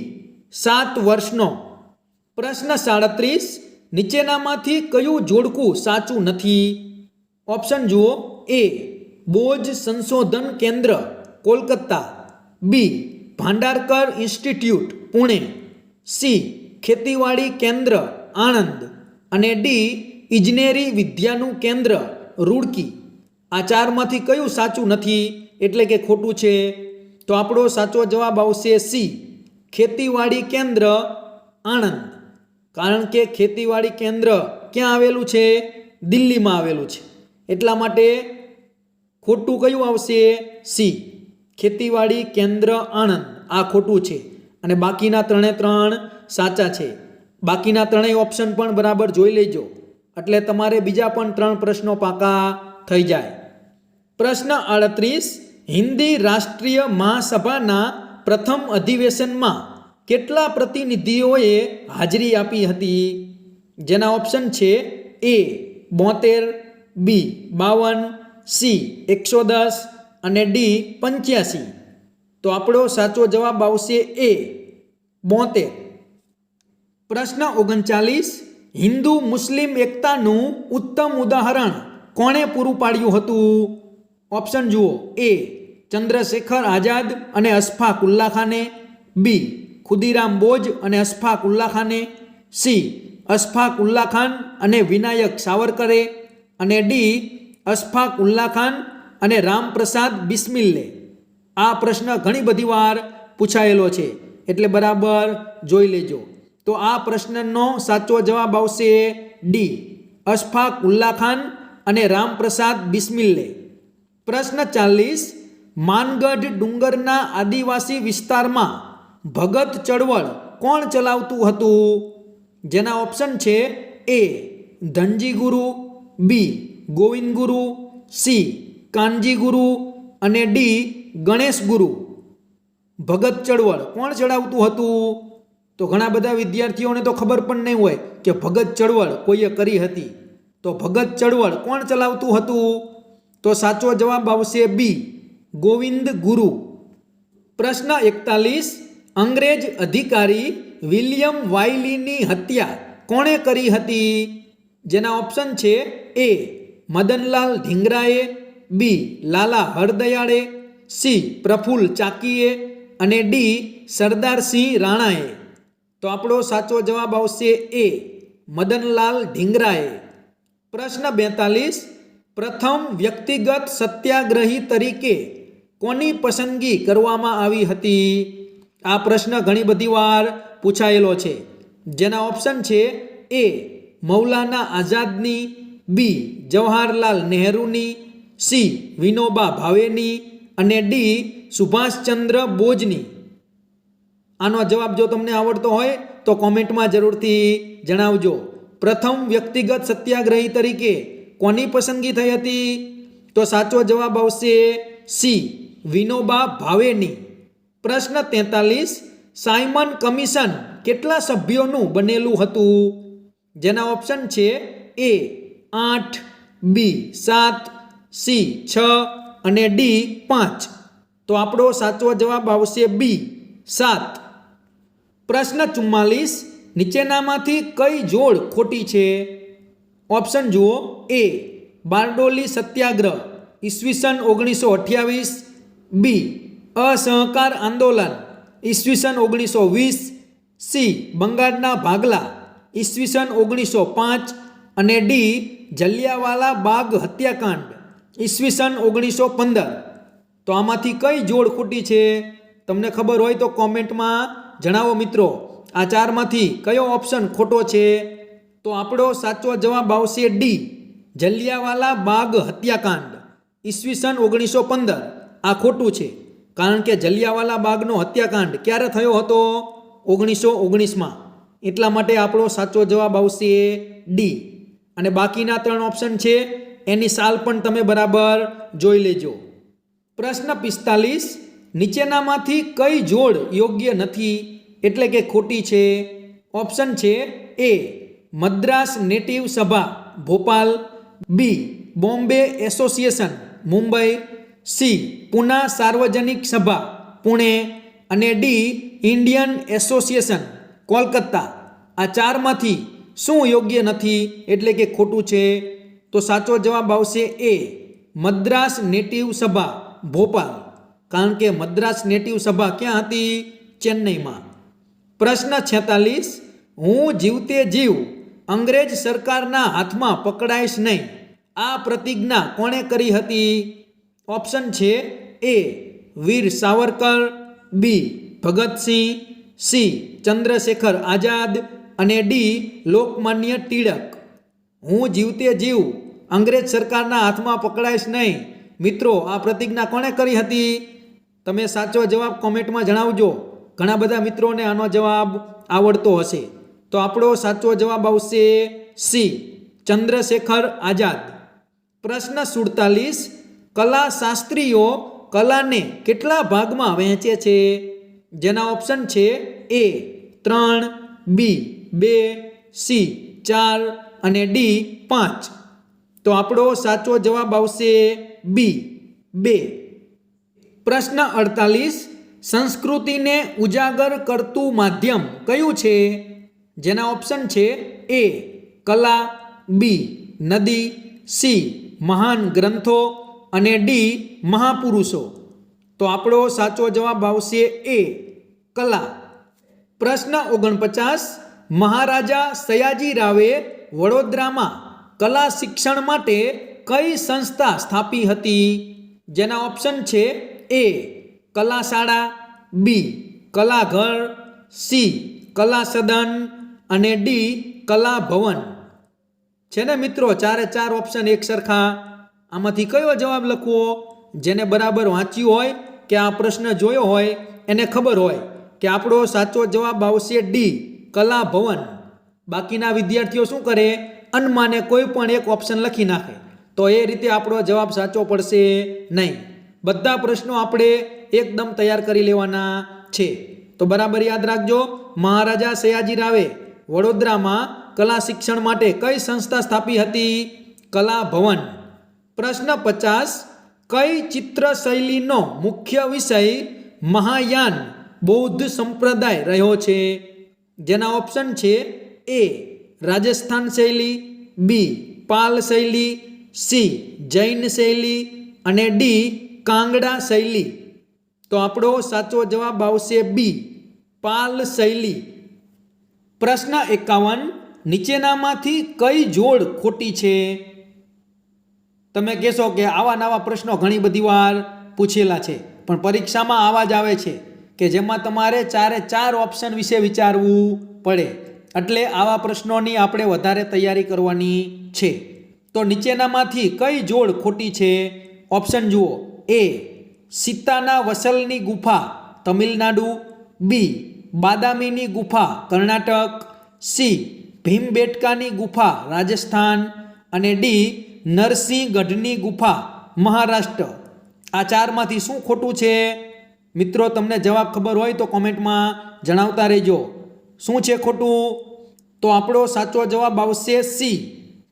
7 વર્ષનો. પ્રશ્ન 37, નીચેનામાંથી કયું જોડકું સાચું નથી? ઓપ્શન જુઓ. એ બોઝ સંશોધન કેન્દ્ર કોલકાતા, બી ભાંડારકર ઇન્સ્ટિટ્યૂટ પુણે, સી ખેતીવાડી કેન્દ્ર આણંદ અને ડી ઇજનેરી વિદ્યાનું કેન્દ્ર રૂડકી. આ 4માંથી કયું સાચું નથી, એટલે કે ખોટું છે? તો આપણો સાચો જવાબ આવશે સી ખેતીવાડી કેન્દ્ર આણંદ. કારણ કે ખેતીવાડી કેન્દ્ર ક્યાં આવેલું છે? દિલ્હીમાં આવેલું છે. એટલા માટે ખોટું કયું આવશે? સી ખેતીવાડી કેન્દ્ર આણંદ. આ ખોટું છે અને બાકીના 3 સાચા છે. બાકીના 3 ઓપ્શન પણ બરાબર જોઈ લેજો, એટલે તમારે બીજા પણ 3 પ્રશ્નો પાકા થઈ જાય. પ્રશ્ન 38, હિન્દી રાષ્ટ્રીય મહાસભાના પ્રથમ અધિવેશનમાં કેટલા પ્રતિનિધિઓએ હાજરી આપી હતી? જેના ઓપ્શન છે એ 72, બી 52, સી 110 અને ડી 85. તો આપણો સાચો જવાબ આવશે એ 72. પ્રશ્ન 39, હિન્દુ મુસ્લિમ એકતાનું ઉત્તમ ઉદાહરણ કોણે પૂરું પાડ્યું હતું? ઓપ્શન જુઓ. એ ચંદ્રશેખર આઝાદ અને અશફાક ઉલ્લા ખાને, બી ખુદીરામ બોઝ અને અશફાક ઉલ્લા ખાને, સી અશફાક ઉલ્લા ખાન અને વિનાયક સાવરકરે અને ડી અશફાક ઉલ્લા ખાન અને રામપ્રસાદ બિસ્મિલ્લે. આ પ્રશ્ન ઘણી બધી વાર પૂછાયેલો છે, એટલે બરાબર જોઈ લેજો. તો આ પ્રશ્નનો સાચો જવાબ આવશે ડી, અશફાક ઉલ્લા ખાન અને રામપ્રસાદ બિસ્મિલ્લે. પ્રશ્ન 40, માનગઢ ડુંગરના આદિવાસી વિસ્તારમાં ભગત ચળવળ કોણ ચલાવતું હતું? જેના ઓપ્શન છે એ ધનજી ગુરુ, બી ગોવિંદ ગુરુ, સી કાનજી ગુરુ અને ડી ગણેશ ગુરુ. ભગત ચળવળ કોણ ચલાવતું હતું? તો ઘણા બધા વિદ્યાર્થીઓને તો ખબર પણ નહીં હોય કે ભગત ચળવળ કોઈએ કરી હતી. તો ભગત ચળવળ કોણ ચલાવતું હતું? તો સાચો જવાબ આવશે બી ગોવિંદ ગુરુ. પ્રશ્ન 41, અંગ્રેજ અધિકારી વિલિયમ વાયલીની હત્યા કોણે કરી હતી? જેના ઓપ્શન છે એ મદનલાલ ધીંગરાએ, બી લાલા હરદયાળે, સી પ્રફુલ્લ ચાકીએ અને ડી સરદારસિંહ રાણાએ. તો આપણો સાચો જવાબ આવશે એ મદનલાલ ધીંગરાએ. પ્રશ્ન 42, પ્રથમ વ્યક્તિગત સત્યાગ્રહી તરીકે કોની પસંદગી કરવામાં આવી હતી? આ પ્રશ્ન ઘણી બધી વાર પૂછાયેલો છે. જેના ઓપ્શન છે એ મૌલાના આઝાદની, બી જવાહરલાલ નહેરુની, સી વિનોબા ભાવેની અને ડી સુભાષચંદ્ર બોઝની. આનો જવાબ જો તમને આવડતો હોય તો કોમેન્ટમાં જરૂરથી જણાવજો. પ્રથમ વ્યક્તિગત સત્યાગ્રહી તરીકે કોની પસંદગી થઈ હતી? તો સાચો જવાબ આવશે સી વિનોબા ભાવેની. પ્રશ્ન 43, સાયમન કમિશન કેટલા સભ્યોનું બનેલું હતું? જેના ઓપ્શન છે એ 8, બી 7, સી 6 અને ડી 5. તો આપણો સાચો જવાબ આવશે બી 7. પ્રશ્ન 44, નીચેનામાંથી કઈ જોડ ખોટી છે? ઓપ્શન જુઓ, એ બારડોલી સત્યાગ્રહ ઈસવીસન 1928, બી અસહકાર આંદોલન ઈસવીસન 1920, સી બંગાળના ભાગલા ઈસવીસન 1905 અને ડી જલિયાવાલા બાગ હત્યાકાંડ ઈસવીસન 1915. તો આમાંથી કઈ જોડ ખોટી છે? તમને ખબર હોય તો કોમેન્ટમાં જણાવો મિત્રો. આ ચારમાંથી કયો ઓપ્શન ખોટો છે? તો આપણો સાચો જવાબ આવશે ડી જલિયાવાલા બાગ હત્યાકાંડ ઈસવીસન 1915. આ ખોટું છે, કારણ કે જલિયાવાલા બાગનો હત્યાકાંડ ક્યારે થયો હતો? 1919માં. એટલા માટે આપણો સાચો જવાબ આવશે ડી. અને બાકીના 3 ઓપ્શન છે એની સાલ પણ તમે બરાબર જોઈ લેજો. પ્રશ્ન 45, નીચેનામાંથી કઈ જોડ યોગ્ય નથી એટલે કે ખોટી છે? ઓપ્શન છે એ મદ્રાસ નેટિવ સભા ભોપાલ, બી બોમ્બે એસોસિએશન મુંબઈ, સી પુના સાર્વજનિક સભા પુણે અને ડી ઇન્ડિયન એસોસિએશન કોલકાતા. આ ચારમાંથી શું યોગ્ય નથી એટલે કે ખોટું છે? તો સાચો જવાબ આવશે એ મદ્રાસ નેટિવ સભા ભોપાલ, કારણ કે મદ્રાસ નેટિવ સભા ક્યાં હતી? ચેન્નઈમાં. પ્રશ્ન 46, હું જીવતે જીવ અંગ્રેજ સરકારના હાથમાં પકડાઈશ નહીં, આ પ્રતિજ્ઞા કોણે કરી હતી? ઓપ્શન છે એ વીર સાવરકર, બી ભગતસિંહ, સી ચંદ્રશેખર આઝાદ અને ડી લોકમાન્ય ટિળક. હું જીવતે જીવ અંગ્રેજ સરકારના હાથમાં પકડાઈશ નહીં, મિત્રો આ પ્રતિજ્ઞા કોણે કરી હતી? તમે સાચો જવાબ કોમેન્ટમાં જણાવજો. ઘણા બધા મિત્રોને આનો જવાબ આવડતો હશે. તો આપણો સાચો જવાબ આવશે સી ચંદ્રશેખર આઝાદ. પ્રશ્ન 47, કલા શાસ્ત્રીઓ કલાને કેટલા ભાગમાં વહેંચે છે? જેના ઓપ્શન છે એ 3, બી 2, સી 4 અને ડી 5. તો આપણો સાચો જવાબ આવશે બી 2. પ્રશ્ન 48, સંસ્કૃતિને ઉજાગર કરતું માધ્યમ કયું છે? જેના ઓપ્શન છે એ કલા, બી નદી, સી મહાન ગ્રંથો અને ડી મહાપુરુષો. તો આપણો સાચો જવાબ આવશે એ કલા. પ્રશ્ન 49, મહારાજા સયાજી રાવે વડોદરામાં કલા શિક્ષણ માટે કઈ સંસ્થા સ્થાપી હતી? જેના ઓપ્શન છે એ કલા શાળા, બી કલાઘર, સી કલા સદન અને ડી કલા ભવન છે ને મિત્રો. ચારે ચાર ઓપ્શન એક સરખા. આમાંથી કયો જવાબ લખવો? જેને બરાબર વાંચ્યું હોય કે આ પ્રશ્ન જોયો હોય એને ખબર હોય કે આપણો સાચો જવાબ આવશે ડી કલા ભવન. બાકીના વિદ્યાર્થીઓ શું કરે? અનમાને કોઈ પણ એક ઓપ્શન લખી નાખે, તો એ રીતે આપણો જવાબ સાચો પડશે નહીં. બધા પ્રશ્નો આપણે એકદમ તૈયાર કરી લેવાના છે. તો બરાબર યાદ રાખજો. મહારાજા સયાજી રાવે વડોદરામાં કલા શિક્ષણ માટે કઈ સંસ્થા સ્થાપી હતી? કલા ભવન. પ્રશ્ન 50. કઈ ચિત્ર શૈલીનો મુખ્ય વિષય મહાયાન બૌદ્ધ સંપ્રદાય રહ્યો છે? જેના ઓપ્શન છે એ રાજસ્થાન શૈલી, બી પાલ શૈલી, સી જૈન શૈલી અને ડી કાંગડા શૈલી. તો આપણો સાચો જવાબ આવશે બી પાલ શૈલી. પ્રશ્ન 51. નીચેનામાંથી કઈ જોડ ખોટી છે? તમે કહેશો કે આવા નવા પ્રશ્નો ઘણી બધી વાર પૂછેલા છે, પણ પરીક્ષામાં આવા જ આવે છે કે જેમાં તમારે ચારે ચાર ઓપ્શન વિશે વિચારવું પડે. એટલે આવા પ્રશ્નોની આપણે વધારે તૈયારી કરવાની છે. તો નીચેનામાંથી કઈ જોડ ખોટી છે? ઓપ્શન જુઓ. એ સીતાના વસલની ગુફા તમિલનાડુ, બી બાદામીની ગુફા કર્ણાટક, સી ભીમબેટકાની ગુફા રાજસ્થાન અને ડી નરસિંહગઢની ગુફા મહારાષ્ટ્ર. આ ચારમાંથી શું ખોટું છે? મિત્રો તમને જવાબ ખબર હોય તો કોમેન્ટમાં જણાવતા રહેજો. શું છે ખોટું? તો આપણો સાચો જવાબ આવશે સી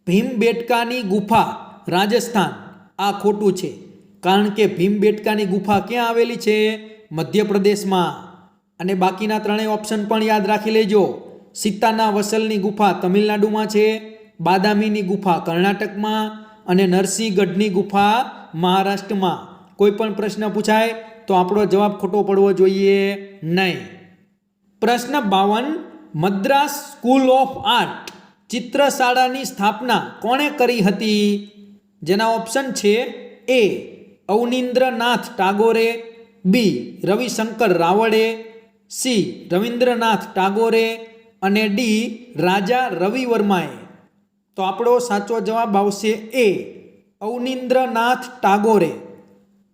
ભીમબેટકાની ગુફા રાજસ્થાન. આ ખોટું છે, કારણ કે ભીમબેટકાની ગુફા ક્યાં આવેલી છે? મધ્યપ્રદેશમાં. અને બાકીના ત્રણેય ઓપ્શન પણ યાદ રાખી લેજો. સીતાના વસલની ગુફા તમિલનાડુમાં છે, બાદામીની ગુફા કર્ણાટકમાં અને નરસિંહગઢની ગુફા મહારાષ્ટ્રમાં. કોઈ પણ પ્રશ્ન પૂછાય તો આપણો જવાબ ખોટો પડવો જોઈએ નહીં. પ્રશ્ન 52. મદ્રાસ સ્કૂલ ઓફ આર્ટ ચિત્રશાળાની સ્થાપના કોણે કરી હતી? જેના ઓપ્શન છે એ અવનીન્દ્રનાથ ટાગોરે, બી રવિશંકર રાવળે, સી રવિન્દ્રનાથ ટાગોરે અને ડી રાજા રવિ વર્માએ. તો આપણો સાચો જવાબ આવશે એ અવનીન્દ્રનાથ ટાગોરે.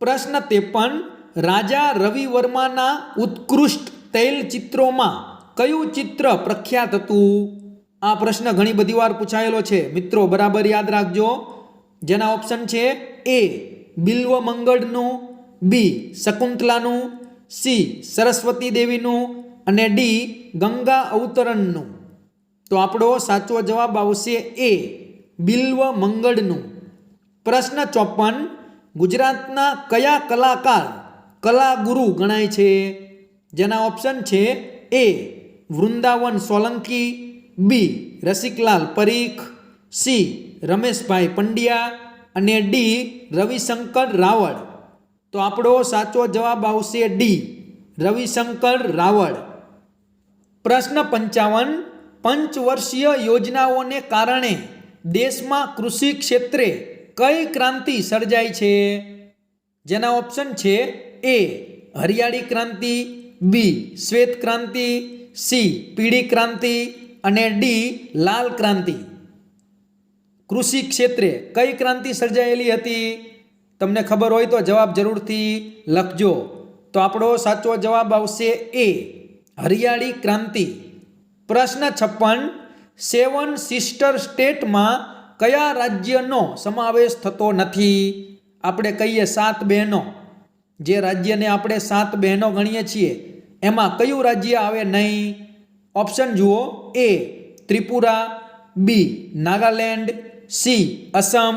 પ્રશ્ન 53. રાજા રવિ વર્માના ઉત્કૃષ્ટ તૈલ ચિત્રોમાં કયું ચિત્ર પ્રખ્યાત હતું? આ પ્રશ્ન ઘણી બધી વાર પૂછાયેલો છે મિત્રો, બરાબર યાદ રાખજો. જેના ઓપ્શન છે એ બિલ્વ મંગળનું, બી શકુંતલાનું, સી સરસ્વતી દેવીનું અને ડી ગંગા અવતરણનું. તો આપણો સાચો જવાબ આવશે એ બિલ્વ મંગળનું. પ્રશ્ન 54. ગુજરાતના કયા કલાકાર કલાગુરુ ગણાય છે? જેના ઓપ્શન છે એ વૃંદાવન સોલંકી, બી રસિકલાલ પરીખ, સી રમેશભાઈ પંડ્યા અને ડી રવિશંકર રાવળ. તો આપણો સાચો જવાબ આવશે ડી રવિશંકર રાવળ. પ્રશ્ન 55. પંચવર્ષીય યોજનાઓને કારણે દેશમાં કૃષિ ક્ષેત્રે કઈ ક્રાંતિ સર્જાઈ છે? જેના ઓપ્શન છે એ હરિયાળી ક્રાંતિ, બી શ્વેત ક્રાંતિ, સી પીળી ક્રાંતિ અને ડી લાલ ક્રાંતિ. કૃષિ ક્ષેત્રે કઈ ક્રાંતિ સર્જાયેલી હતી? તમને ખબર હોય તો જવાબ જરૂરથી લખજો. તો આપણો સાચો જવાબ આવશે એ હરિયાળી ક્રાંતિ. પ્રશ્ન 56. 7 સિસ્ટર સ્ટેટમાં કયા રાજ્યનો સમાવેશ થતો નથી? આપણે કહીએ 7 બહેનો, જે રાજ્યને આપણે 7 બહેનો ગણીએ છીએ એમાં કયું રાજ્ય આવે નહીં? ઓપ્શન જુઓ. એ ત્રિપુરા, બી નાગાલેન્ડ, સી અસમ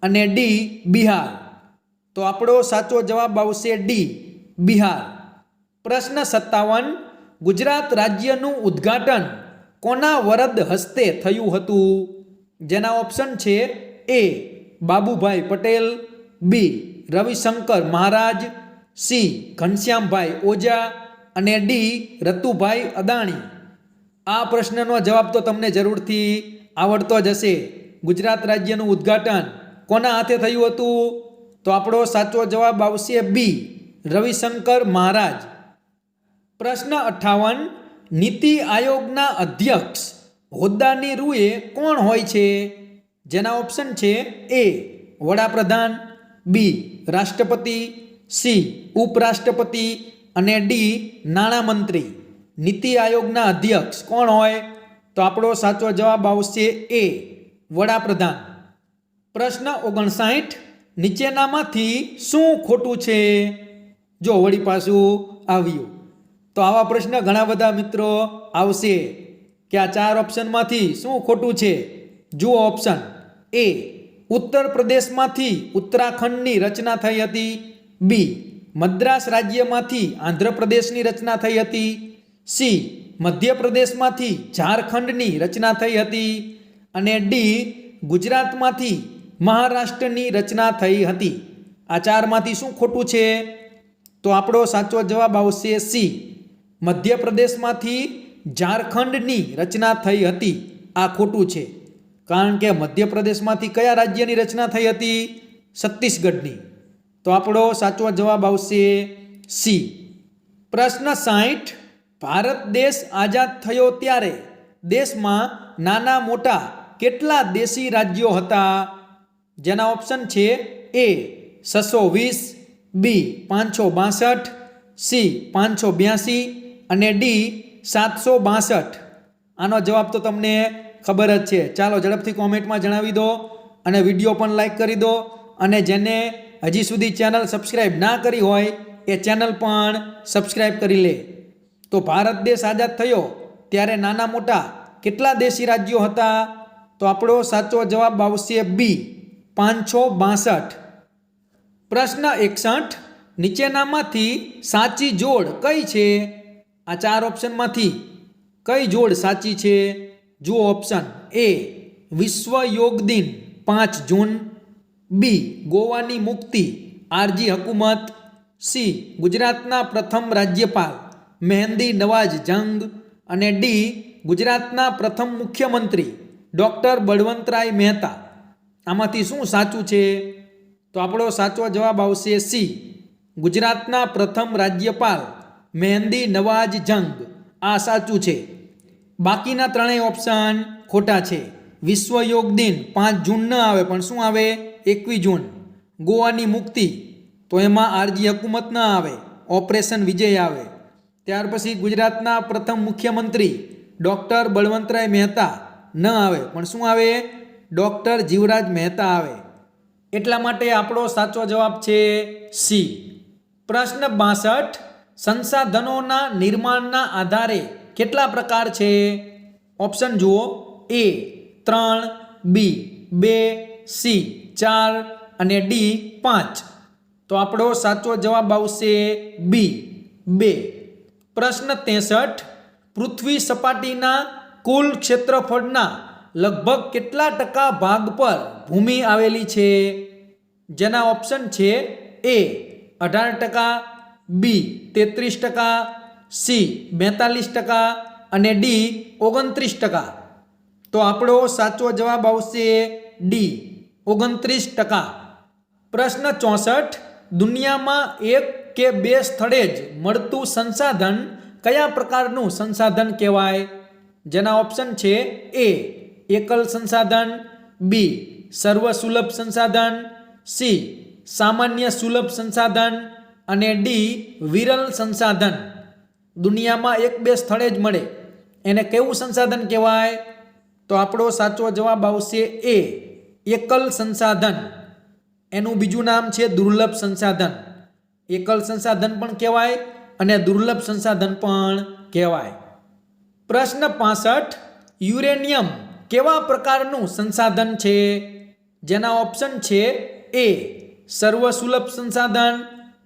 અને ડી બિહાર. તો આપણો સાચો જવાબ આવશે ડી બિહાર. પ્રશ્ન 57. ગુજરાત રાજ્યનું ઉદ્ઘાટન કોના વરદ હસ્તે થયું હતું? જેના ઓપ્શન છે એ બાબુભાઈ પટેલ, બી રવિશંકર મહારાજ, સી ઘનશ્યામભાઈ ઓઝા અને ડી રતુભાઈ અદાણી. આ પ્રશ્નનો જવાબ તો તમને જરૂરથી આવડતો જ હશે. ગુજરાત રાજ્યનું ઉદ્ઘાટન કોના હાથે થયું હતું? તો આપણો સાચો જવાબ આવશે બી રવિશંકર મહારાજ. પ્રશ્ન 58 નીતિ આયોગના અધ્યક્ષ હોદ્દાની રૂએ કોણ હોય છે? જેના ઓપ્શન છે એ વડાપ્રધાન, બી રાષ્ટ્રપતિ, સી ઉપરાષ્ટ્રપતિ અને ડી નાણામંત્રી. નીતિ આયોગના અધ્યક્ષ કોણ હોય? તો આપણો સાચો જવાબ આવશે એ વડાપ્રધાન. પ્રશ્ન 59 નીચેનામાંથી શું ખોટું છે? જો વળી પાછું આવ્યું. તો આવા પ્રશ્ન ઘણા બધા મિત્રો આવશે કે આ 4 ઓપ્શનમાંથી શું ખોટું છે? જુઓ ઓપ્શન એ ઉત્તર પ્રદેશમાંથી ઉત્તરાખંડની રચના થઈ હતી, બી મદ્રાસ રાજ્યમાંથી આંધ્રપ્રદેશની રચના થઈ હતી, સી મધ્યપ્રદેશમાંથી ઝારખંડની રચના થઈ હતી અને ડી ગુજરાતમાંથી મહારાષ્ટ્રની રચના થઈ હતી. આ 4માંથી શું ખોટું છે? તો આપણો સાચો જવાબ આવશે સી મધ્યપ્રદેશમાંથી ઝારખંડની રચના થઈ હતી. આ ખોટું છે, કારણ કે મધ્યપ્રદેશમાંથી કયા રાજ્યની રચના થઈ હતી? છત્તીસગઢની. તો આપણો સાચો જવાબ આવશે સી. પ્રશ્ન 60 ભારત દેશ આઝાદ થયો ત્યારે દેશમાં નાના મોટા કેટલા દેશી રાજ્યો હતા? જેના ઓપ્શન છે એ 620, બી 562, સી 582 અને ડી 762. આનો જવાબ તો તમને ખબર જ છે. ચાલો ઝડપથી કોમેન્ટમાં જણાવી દો અને વિડીયો પણ લાઈક કરી દો, અને જેને હજી સુધી ચેનલ સબસ્ક્રાઈબ ના કરી હોય એ ચેનલ પણ સબસ્ક્રાઈબ કરી લે. તો ભારત દેશ આઝાદ થયો ત્યારે નાના મોટા કેટલા દેશી રાજ્યો હતા? તો આપણો સાચો જવાબ આવશે બી 562. પ્રશ્ન 61 નીચેનામાંથી સાચી જોડ કઈ છે? આ 4 ઓપ્શનમાંથી કઈ જોડ સાચી છે? જુઓ ઓપ્શન એ વિશ્વ યોગ દિન 5 જૂન, બી ગોવાની મુક્તિ આરજી હકુમત, સી ગુજરાતના પ્રથમ રાજ્યપાલ મહેંદી નવાઝ જંગ અને ડી ગુજરાતના પ્રથમ મુખ્યમંત્રી ડૉક્ટર બળવંતરાય મહેતા. આમાંથી શું સાચું છે? તો આપણો સાચો જવાબ આવશે સી ગુજરાતના પ્રથમ રાજ્યપાલ મહેંદી નવાઝ જંગ. આ સાચું છે. બાકીના 3 ઓપ્શન ખોટા છે. વિશ્વ યોગ દિન 5 જૂન ન આવે, પણ શું આવે? 21 જૂન. ગોવાની મુક્તિ, તો એમાં આરજી હકુમત ન આવે, ઓપરેશન વિજય આવે. ત્યાર પછી ગુજરાતના પ્રથમ મુખ્યમંત્રી ડૉક્ટર બળવંતરાય મહેતા ન આવે, પણ શું આવે? ડૉક્ટર જીવરાજ મહેતા આવે. એટલા માટે આપણો સાચો જવાબ છે સી. પ્રશ્ન 62 સંસાધનોના નિર્માણના આધારે કેટલા પ્રકાર છે? ઓપ્શન જુઓ એ 3, બી 2, સી 4 અને ડી 5. તો આપણો સાચો જવાબ આવશે બી 2. પ્રશ્ન 63 પૃથ્વી સપાટીના કુલ ક્ષેત્રફળના લગભગ કેટલા ટકા ભાગ પર ભૂમિ આવેલી છે? જેના ઓપ્શન છે એ 18%, બી 33%, સી 42% અને ડી 29%. તો આપણો સાચો જવાબ આવશે ડી 29%. પ્રશ્ન 64 દુનિયામાં 1 કે 2 સ્થળે જ મળતું સંસાધન કયા પ્રકારનું સંસાધન કહેવાય? જેના ઓપ્શન છે એ એકલ સંસાધન, બી સર્વસુલભ સંસાધન, સી સામાન્ય સુલભ સંસાધન અને ડી વિરલ સંસાધન. દુનિયામાં 1-2 સ્થળે જ મળે એને કેવું સંસાધન કહેવાય? તો આપણો સાચો જવાબ આવશે એ એકલ સંસાધન. એનું બીજું નામ છે દુર્લભ સંસાધન. એકલ સંસાધન પણ કહેવાય અને દુર્લભ સંસાધન પણ કહેવાય. પ્રશ્ન 65 યુરેનિયમ કેવા પ્રકારનું સંસાધન છે? જેના ઓપ્શન છે એ સર્વસુલભ સંસાધન,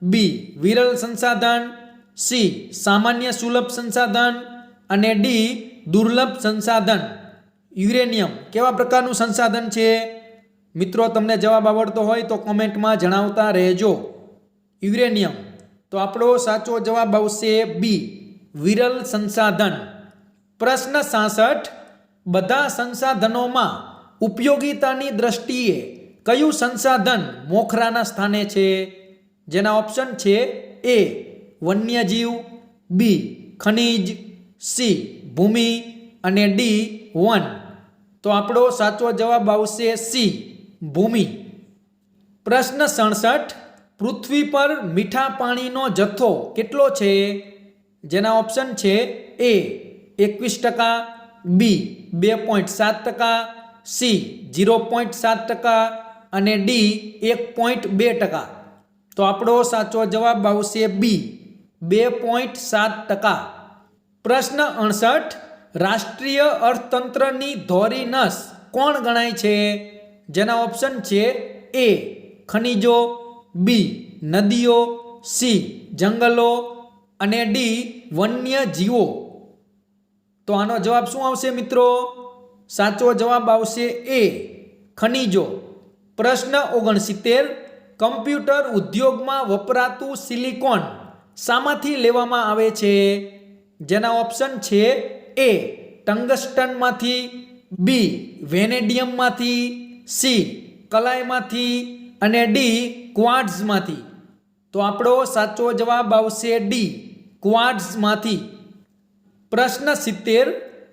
બી વિરલ સંસાધન, સી સામાન્ય સુલભ સંસાધન અને ડી દુર્લભ સંસાધન. યુરેનિયમ કેવા પ્રકારનું સંસાધન છે? મિત્રો તમને જવાબ આવડતો હોય તો કોમેન્ટમાં જણાવતા રહેજો. યુરેનિયમ. તો આપણો સાચો જવાબ આવશે બી વિરલ સંસાધન. પ્રશ્ન 66 બધા સંસાધનોમાં ઉપયોગિતાની દ્રષ્ટિએ કયું સંસાધન મોખરાના સ્થાને છે? જેના ઓપ્શન છે એ વન્યજીવ, બી ખનિજ, સી ભૂમિ અને ડી વન. તો આપણો સાચો જવાબ આવશે સી ભૂમિ. પ્રશ્ન 67. પૃથ્વી પર મીઠા પાણીનો જથ્થો કેટલો છે? જેના ઓપ્શન છે એ 21%, બી 2.7%, સી 0.7% અને ડી 1.2%. તો આપણો સાચો જવાબ આવશે બી 2.7%. પ્રશ્ન 68. રાષ્ટ્રીય અર્થતંત્રની ધોરી નસ કોણ ગણાય છે? જેના ઓપ્શન છે એ ખનિજો, બી નદીઓ, સી જંગલો અને ડી વન્ય જીવો. તો આનો જવાબ શું આવશે મિત્રો? સાચો જવાબ આવશે એ ખનિજો. પ્રશ્ન 69. કમ્પ્યુટર ઉદ્યોગમાં વપરાતું સિલિકોન શામાંથી લેવામાં આવે છે? જેના ઓપ્શન છે એ ટંગસ્ટનમાંથી, બી વેનેડિયમમાંથી, સી કલાયમાંથી અને ડી ક્વાર્ટ્ઝમાંથી. તો આપણો સાચો જવાબ આવશે ડી ક્વાર્ટ્ઝમાંથી. પ્રશ્ન 70.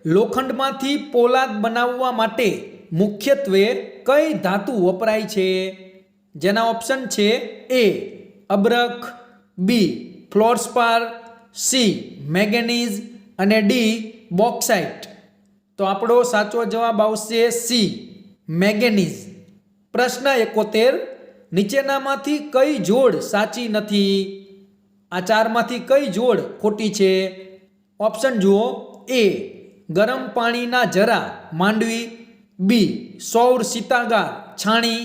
લોખંડમાંથી પોલાદ બનાવવા માટે મુખ્યત્વે કઈ ધાતુ વપરાય છે? જેના ઓપ્શન છે એ અબ્રક, બી ફ્લોરસ્પાર, સી મેંગેનીઝ અને ડી બોક્સાઇટ. તો આપણો સાચો જવાબ આવશે સી મેંગેનીઝ. પ્રશ્ન 71. નીચેનામાંથી કઈ જોડ સાચી નથી? આ ચારમાંથી કઈ જોડ ખોટી છે? ઓપ્શન જુઓ. એ ગરમ પાણીના ઝરા માંડવી, બી સૌર શીતાગાર છાણી,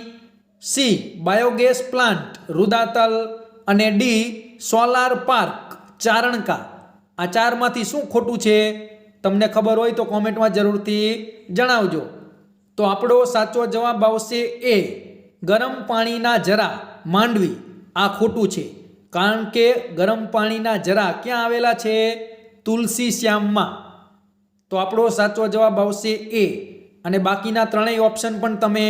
સી બાયોગેસ પ્લાન્ટ રુદાતલ અને ડી સોલાર પાર્ક ચારણકા. આ ચારમાંથી શું ખોટું છે? તમને ખબર હોય તો કોમેન્ટમાં જરૂરથી જણાવજો. તો આપણો સાચો જવાબ આવશે એ ગરમ પાણીના ઝરા માંડવી. આ ખોટું છે, કારણ કે ગરમ પાણીના ઝરા ક્યાં આવેલા છે? તુલસી શ્યામમાં. તો આપણો સાચો જવાબ આવશે એ. અને બાકીના ત્રણેય ઓપ્શન પણ તમે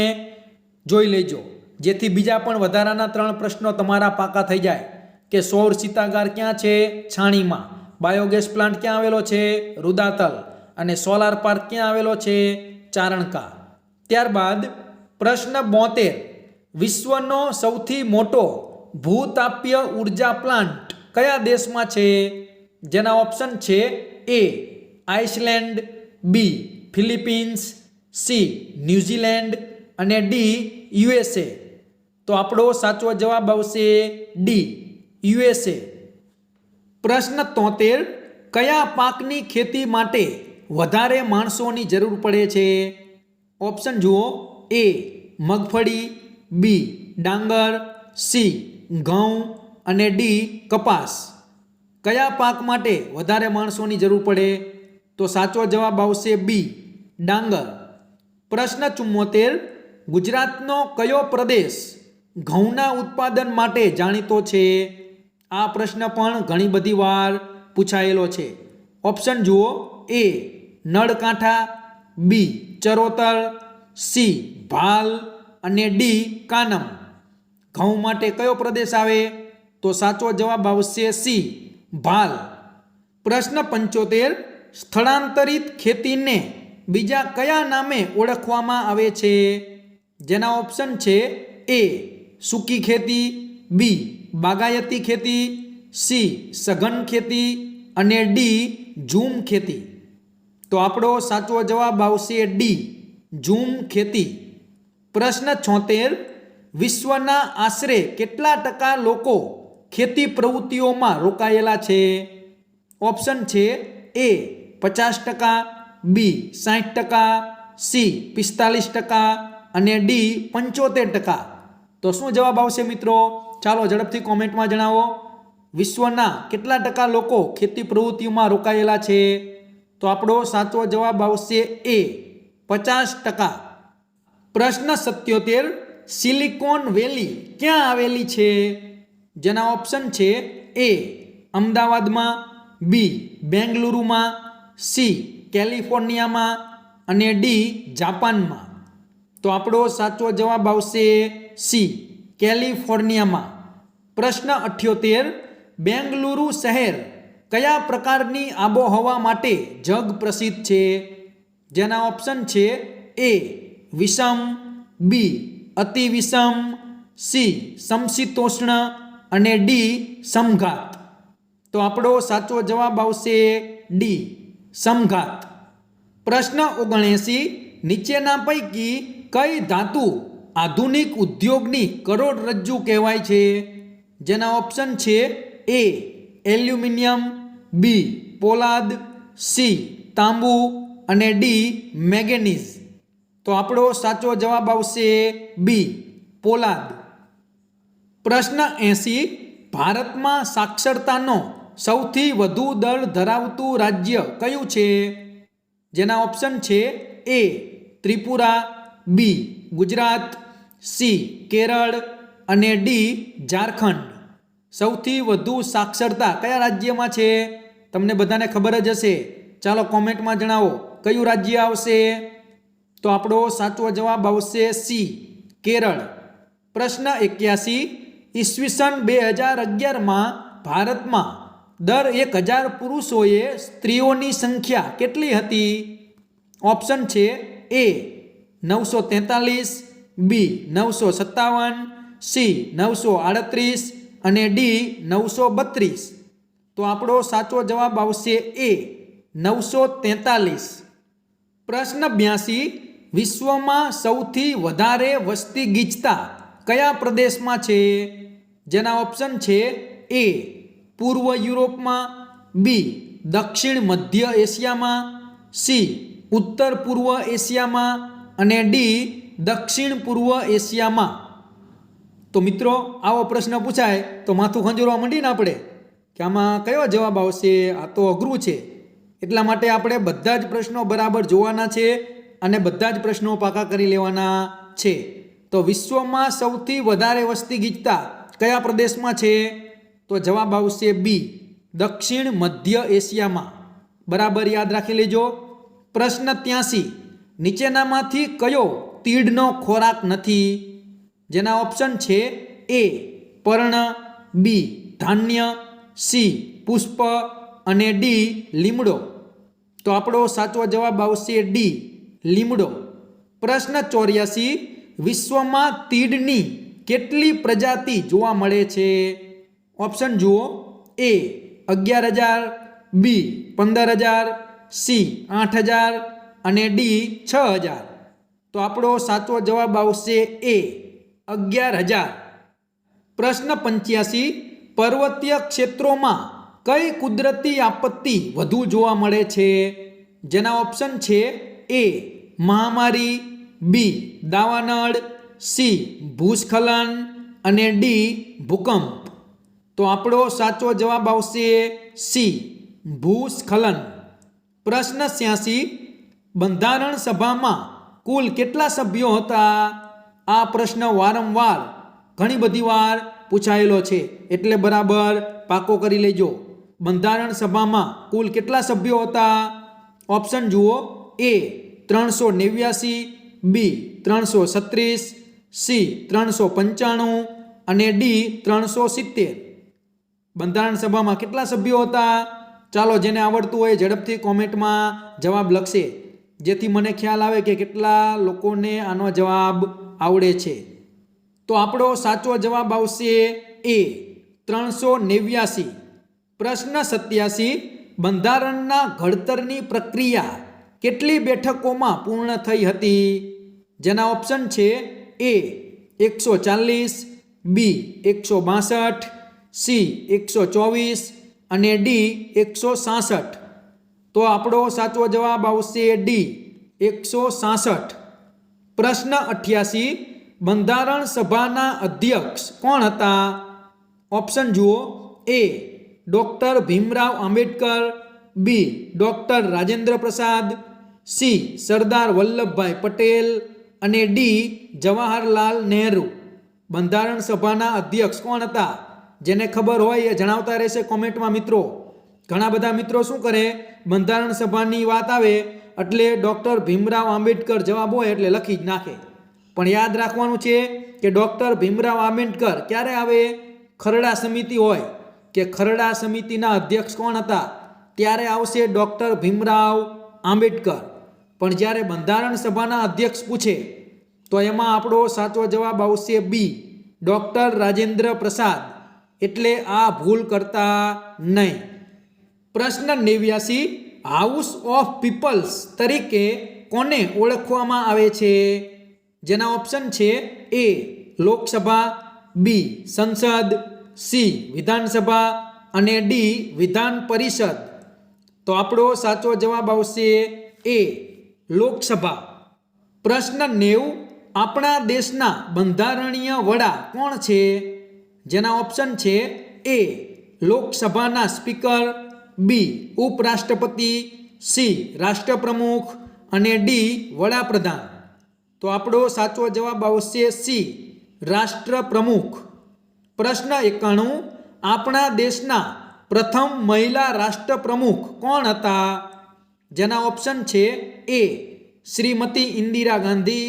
જોઈ લેજો, જેથી બીજા પણ વધારાના 3 પ્રશ્નો તમારા પાકા થઈ જાય કે સૌર શીતાગાર ક્યાં છે? છાણીમાં. બાયોગેસ પ્લાન્ટ ક્યાં આવેલો છે? રુદાતલ. અને સોલાર પાર્ક ક્યાં આવેલો છે? ચારણકા. ત્યારબાદ પ્રશ્ન 72. વિશ્વનો સૌથી મોટો ભૂતાપીય ઉર્જા પ્લાન્ટ કયા દેશમાં છે? જેના ઓપ્શન છે એ આઇસલેન્ડ, બી ફિલિપિન્સ, સી ન્યૂઝીલેન્ડ અને ડી યુએસએ. તો આપણો સાચો જવાબ આવશે ડી યુએસએ. પ્રશ્ન 73. કયા પાકની ખેતી માટે વધારે માણસોની જરૂર પડે છે? ઓપ્શન જુઓ. એ મગફળી, બી ડાંગર, સી ઘઉં અને ડી કપાસ. કયા પાક માટે વધારે માણસોની જરૂર પડે? તો સાચો જવાબ આવશે બી ડાંગર. પ્રશ્ન 74. ગુજરાતનો કયો પ્રદેશ ઘઉંના ઉત્પાદન માટે જાણીતો છે? આ પ્રશ્ન પણ ઘણી બધી વાર પૂછાયેલો છે. ઓપ્શન જુઓ. એ નળકાંઠા, બી ચરોતર, સી ભાલ અને ડી કાનમ. ઘઉં માટે કયો પ્રદેશ આવે? તો સાચો જવાબ આવશે સી ભાલ. પ્રશ્ન 75. સ્થળાંતરિત ખેતીને બીજા કયા નામે ઓળખવામાં આવે છે? જેના ઓપ્શન છે એ સૂકી ખેતી, બી બાગાયતી ખેતી, સી સઘન ખેતી અને ડી ઝૂમ ખેતી. તો આપણો સાચો જવાબ આવશે ડી ઝૂમ ખેતી. પ્રશ્ન 76. વિશ્વના આશરે કેટલા ટકા લોકો ખેતી પ્રવૃત્તિઓમાં રોકાયેલા છે? ઓપ્શન છે એ 50%, બી 60%, સી 45% અને ડી 75%. તો શું જવાબ આવશે મિત્રો? ચાલો ઝડપથી કોમેન્ટમાં જણાવો. વિશ્વના કેટલા ટકા લોકો ખેતી પ્રવૃત્તિઓમાં રોકાયેલા છે? તો આપણો સાચો જવાબ આવશે એ 50%. પ્રશ્ન 77. સિલિકોન વેલી ક્યાં આવેલી છે? જેના ઓપ્શન છે એ અમદાવાદમાં, બી બેંગલુરુમાં, સી કેલિફોર્નિયામાં અને ડી જાપાનમાં. તો આપણો સાચો જવાબ આવશે સી કેલિફોર્નિયામાં. પ્રશ્ન 78. બેંગલુરુ શહેર કયા પ્રકારની આબોહવા માટે જગ પ્રસિદ્ધ છે? જેના ઓપ્શન છે એ વિષમ, બી અતિ વિષમ, સી સમશીતોષ્ણ અને ડી સમઘાત. તો આપણો સાચો જવાબ આવશે ડી સમઘાત. પ્રશ્ન 79, નીચેના પૈકી કઈ ધાતુ આધુનિક ઉદ્યોગની કરોડરજ્જુ કહેવાય છે? જેના ઓપ્શન છે એ એલ્યુમિનિયમ, બી પોલાદ, સી તાંબુ અને ડી મેંગેનીઝ. તો આપણો સાચો જવાબ આવશે બી પોલાદ. પ્રશ્ન 80, ભારતમાં સાક્ષરતાનો સૌથી વધુ દર ધરાવતું રાજ્ય કયું છે? જેના ઓપ્શન છે એ ત્રિપુરા, બી ગુજરાત, સી કેરળ અને ડી ઝારખંડ. સૌથી વધુ સાક્ષરતા કયા રાજ્યમાં છે? તમને બધાને ખબર જ હશે. ચાલો કોમેન્ટમાં જણાવો કયું રાજ્ય આવશે. તો આપણો સાચો જવાબ આવશે સી કેરળ. પ્રશ્ન 81, ઈસવીસન 2011માં ભારતમાં દર 1000 પુરુષોએ સ્ત્રીઓની સંખ્યા કેટલી હતી? ઓપ્શન છે એ 943, બી 957, સી 938 અને ડી 932. તો આપણો સાચો જવાબ આવશે એ 943. પ્રશ્ન 82, વિશ્વમાં સૌથી વધારે વસ્તી ગીચતા કયા પ્રદેશમાં છે? જેના ઓપ્શન છે એ પૂર્વ યુરોપમાં, બી દક્ષિણ મધ્ય એશિયામાં, સી ઉત્તર પૂર્વ એશિયામાં અને ડી દક્ષિણ પૂર્વ એશિયામાં. તો મિત્રો આવો પ્રશ્ન પૂછાય તો માથું ખંજોરવા માંડીને આપણે કે આમાં કયો જવાબ આવશે. આ તો અઘરું છે. એટલા માટે આપણે બધા જ પ્રશ્નો બરાબર જોવાના છે અને બધા જ પ્રશ્નો પાકા કરી લેવાના છે. તો વિશ્વમાં સૌથી વધારે વસ્તી ગીચતા કયા પ્રદેશમાં છે? તો જવાબ આવશે બી દક્ષિણ મધ્ય એશિયામાં. બરાબર યાદ રાખી લેજો. પ્રશ્ન 83, નીચેનામાંથી કયો તીડનો ખોરાક નથી? જેના ઓપ્શન છે એ પર્ણ, બી ધાન્ય, સી પુષ્પ અને ડી લીમડો. તો આપણો સાચો જવાબ આવશે ડી લીમડો. પ્રશ્ન 84, વિશ્વમાં તીડની કેટલી પ્રજાતિ જોવા મળે છે? ઓપ્શન જુઓ એ 11,000, બી 15,000, સી 8,000 અને ડી 6,000. તો આપણો સાચો જવાબ આવશે એ 11,000. પ્રશ્ન 85, પર્વતીય ક્ષેત્રોમાં કઈ કુદરતી આપત્તિ વધુ જોવા મળે છે? જેના ઓપ્શન છે એ મહામારી, બી દાવાનળ, સી ભૂસ્ખલન અને ડી ભૂકંપ. તો આપણો સાચો જવાબ આવશે સી ભૂસ્ખલન. પ્રશ્ન 86, બંધારણ સભામાં કુલ કેટલા સભ્યો હતા? આ પ્રશ્ન વારંવાર ઘણી બધી વાર પૂછાયેલો છે એટલે બરાબર પાકો કરી લેજો. બંધારણ સભામાં કુલ કેટલા સભ્યો હતા? ઓપ્શન જુઓ એ 389, બી 336, સી 395 અને ડી 370. બંધારણ સભામાં કેટલા સભ્યો હતા? ચાલો જેને આવડતું હોય ઝડપથી કોમેન્ટમાં જવાબ લખશે જેથી મને ખ્યાલ આવે કે કેટલા લોકોને આનો જવાબ આવડે છે. તો આપણો સાચો જવાબ આવશે એ 389. પ્રશ્ન 87, બંધારણના ઘડતરની પ્રક્રિયા કેટલી બેઠકોમાં પૂર્ણ થઈ હતી? જેના ઓપ્શન છે એ 140, બી 162, સી 124 અને ડી 166. તો આપણો સાચો જવાબ આવશે ડી 166. પ્રશ્ન 88, બંધારણ સભાના અધ્યક્ષ કોણ હતા? ઓપ્શન જુઓ A doctor Bhimrao Ambedkar, B doctor Rajendra Prasad, C Sardar Vallabhbhai Patel અને ડી જવાહરલાલ નહેરુ. બંધારણ સભાના અધ્યક્ષ કોણ હતા? જેને ખબર હોય એ જણાવતા રહેશે કોમેન્ટમાં મિત્રો. ઘણા બધા મિત્રો શું કરે, બંધારણ સભાની વાત આવે એટલે ડૉક્ટર ભીમરાવ આંબેડકર જવાબ હોય એટલે લખી જ નાખે. પણ યાદ રાખવાનું છે કે ડૉક્ટર ભીમરાવ આંબેડકર ક્યારે આવે? ખરડા સમિતિ હોય કે ખરડા સમિતિના અધ્યક્ષ કોણ હતા, ત્યારે આવશે ડૉક્ટર ભીમરાવ આંબેડકર. પણ જ્યારે બંધારણ સભાના અધ્યક્ષ પૂછે તો એમાં આપણો સાચો જવાબ આવશે બી, ડૉક્ટર રાજેન્દ્ર પ્રસાદ. એટલે આ ભૂલ કરતા નહીં. પ્રશ્ન 89, હાઉસ ઓફ પીપલ્સ તરીકે કોને ઓળખવામાં આવે છે? જેના ઓપ્શન છે એ લોકસભા, બી સંસદ, સી વિધાનસભા અને ડી વિધાન પરિષદ. તો આપણો સાચો જવાબ આવશે એ લોકસભા. પ્રશ્ન 90, આપણા દેશના બંધારણીય વડા કોણ છે? જેના ઓપ્શન છે એ લોકસભાના સ્પીકર, બી ઉપરાષ્ટ્રપતિ, સી રાષ્ટ્રપ્રમુખ અને ડી વડાપ્રધાન. તો આપણો સાચો જવાબ આવશે સી રાષ્ટ્રપ્રમુખ. પ્રશ્ન 91, આપણા દેશના પ્રથમ મહિલા રાષ્ટ્રપ્રમુખ કોણ હતા? જેના ઓપ્શન છે એ શ્રીમતી ઇન્દિરા ગાંધી,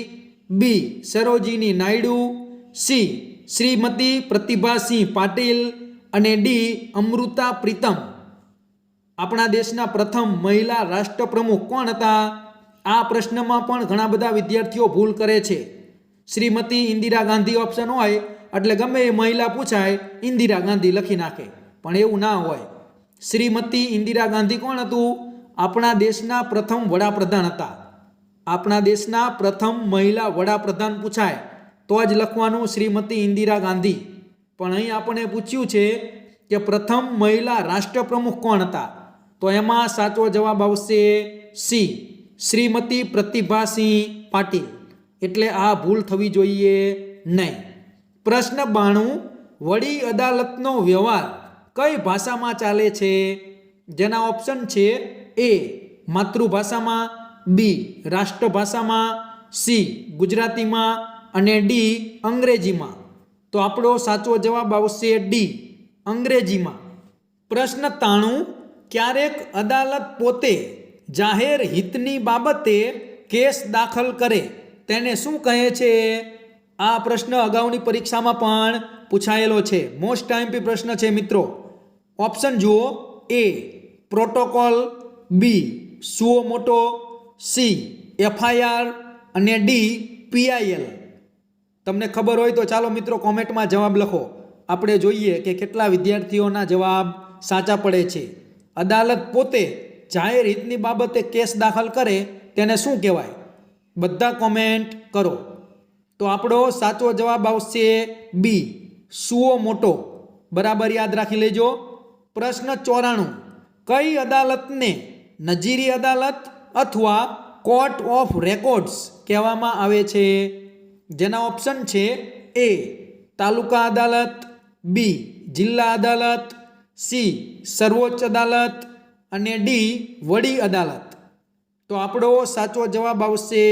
બી સરોજિની નાયડુ, સી શ્રીમતી પ્રતિભાસિંહ પાટીલ અને ડી અમૃતા પ્રીતમ. આપણા દેશના પ્રથમ મહિલા રાષ્ટ્રપ્રમુખ કોણ હતા? આ પ્રશ્નમાં પણ ઘણા બધા વિદ્યાર્થીઓ ભૂલ કરે છે. શ્રીમતી ઇન્દિરા ગાંધી ઓપ્શન હોય એટલે ગમે એ મહિલા પૂછાય ઇન્દિરા ગાંધી લખી નાખે, પણ એવું ના હોય. શ્રીમતી ઇન્દિરા ગાંધી કોણ હતું? આપણા દેશના પ્રથમ વડાપ્રધાન હતા. આપણા દેશના પ્રથમ મહિલા વડાપ્રધાન પૂછાય તો જ લખવાનું શ્રીમતી ઇન્દિરા ગાંધી. પણ અહીં આપણે પૂછ્યું છે કે પ્રથમ મહિલા રાષ્ટ્રપ્રમુખ કોણ હતા? તો એમાં સાચો જવાબ આવશે સી શ્રીમતી પ્રતિભાસિંહ પાટીલ. એટલે આ ભૂલ થવી જોઈએ નહીં. પ્રશ્ન 92, વડી અદાલતનો વ્યવહાર કઈ ભાષામાં ચાલે છે? જેના ઓપ્શન છે એ માતૃભાષામાં, બી રાષ્ટ્રભાષામાં, સી ગુજરાતીમાં અને ડી અંગ્રેજીમાં. તો આપણો સાચો જવાબ આવશે ડી અંગ્રેજીમાં. પ્રશ્ન 93, ક્યારેક અદાલત પોતે જાહેર હિતની બાબતે કેસ દાખલ કરે તેને શું કહે છે? આ પ્રશ્ન અગાઉની પરીક્ષામાં પણ પૂછાયેલો છે. મોસ્ટ ટાઈમપી પ્રશ્ન છે મિત્રો. ઓપ્શન જુઓ, એ પ્રોટોકોલ, બી સુઓ મોટો, સી એફઆઈઆર અને ડી પીઆઈએલ. તમને ખબર હોય તો ચાલો મિત્રો કોમેન્ટમાં જવાબ લખો. આપણે જોઈએ કે કેટલા વિદ્યાર્થીઓના જવાબ સાચા પડે છે. અદાલત પોતે જાહેર હિતની બાબતે કેસ દાખલ કરે તેને શું કહેવાય? બધા કોમેન્ટ કરો. તો આપણો સાચો જવાબ આવશે બી સુઓ મોટો. બરાબર યાદ રાખી લેજો. પ્રશ્ન 94, કઈ અદાલતને નજીરી અદાલત અથવા કોર્ટ ઓફ રેકોર્ડ્સ કહેવામાં આવે છે? જેના ઓપ્શન છે એ તાલુકા અદાલત, બી જિલ્લા અદાલત, સી સર્વોચ્ચ અદાલત અને ડી વડી અદાલત. તો આપણો સાચો જવાબ આવશે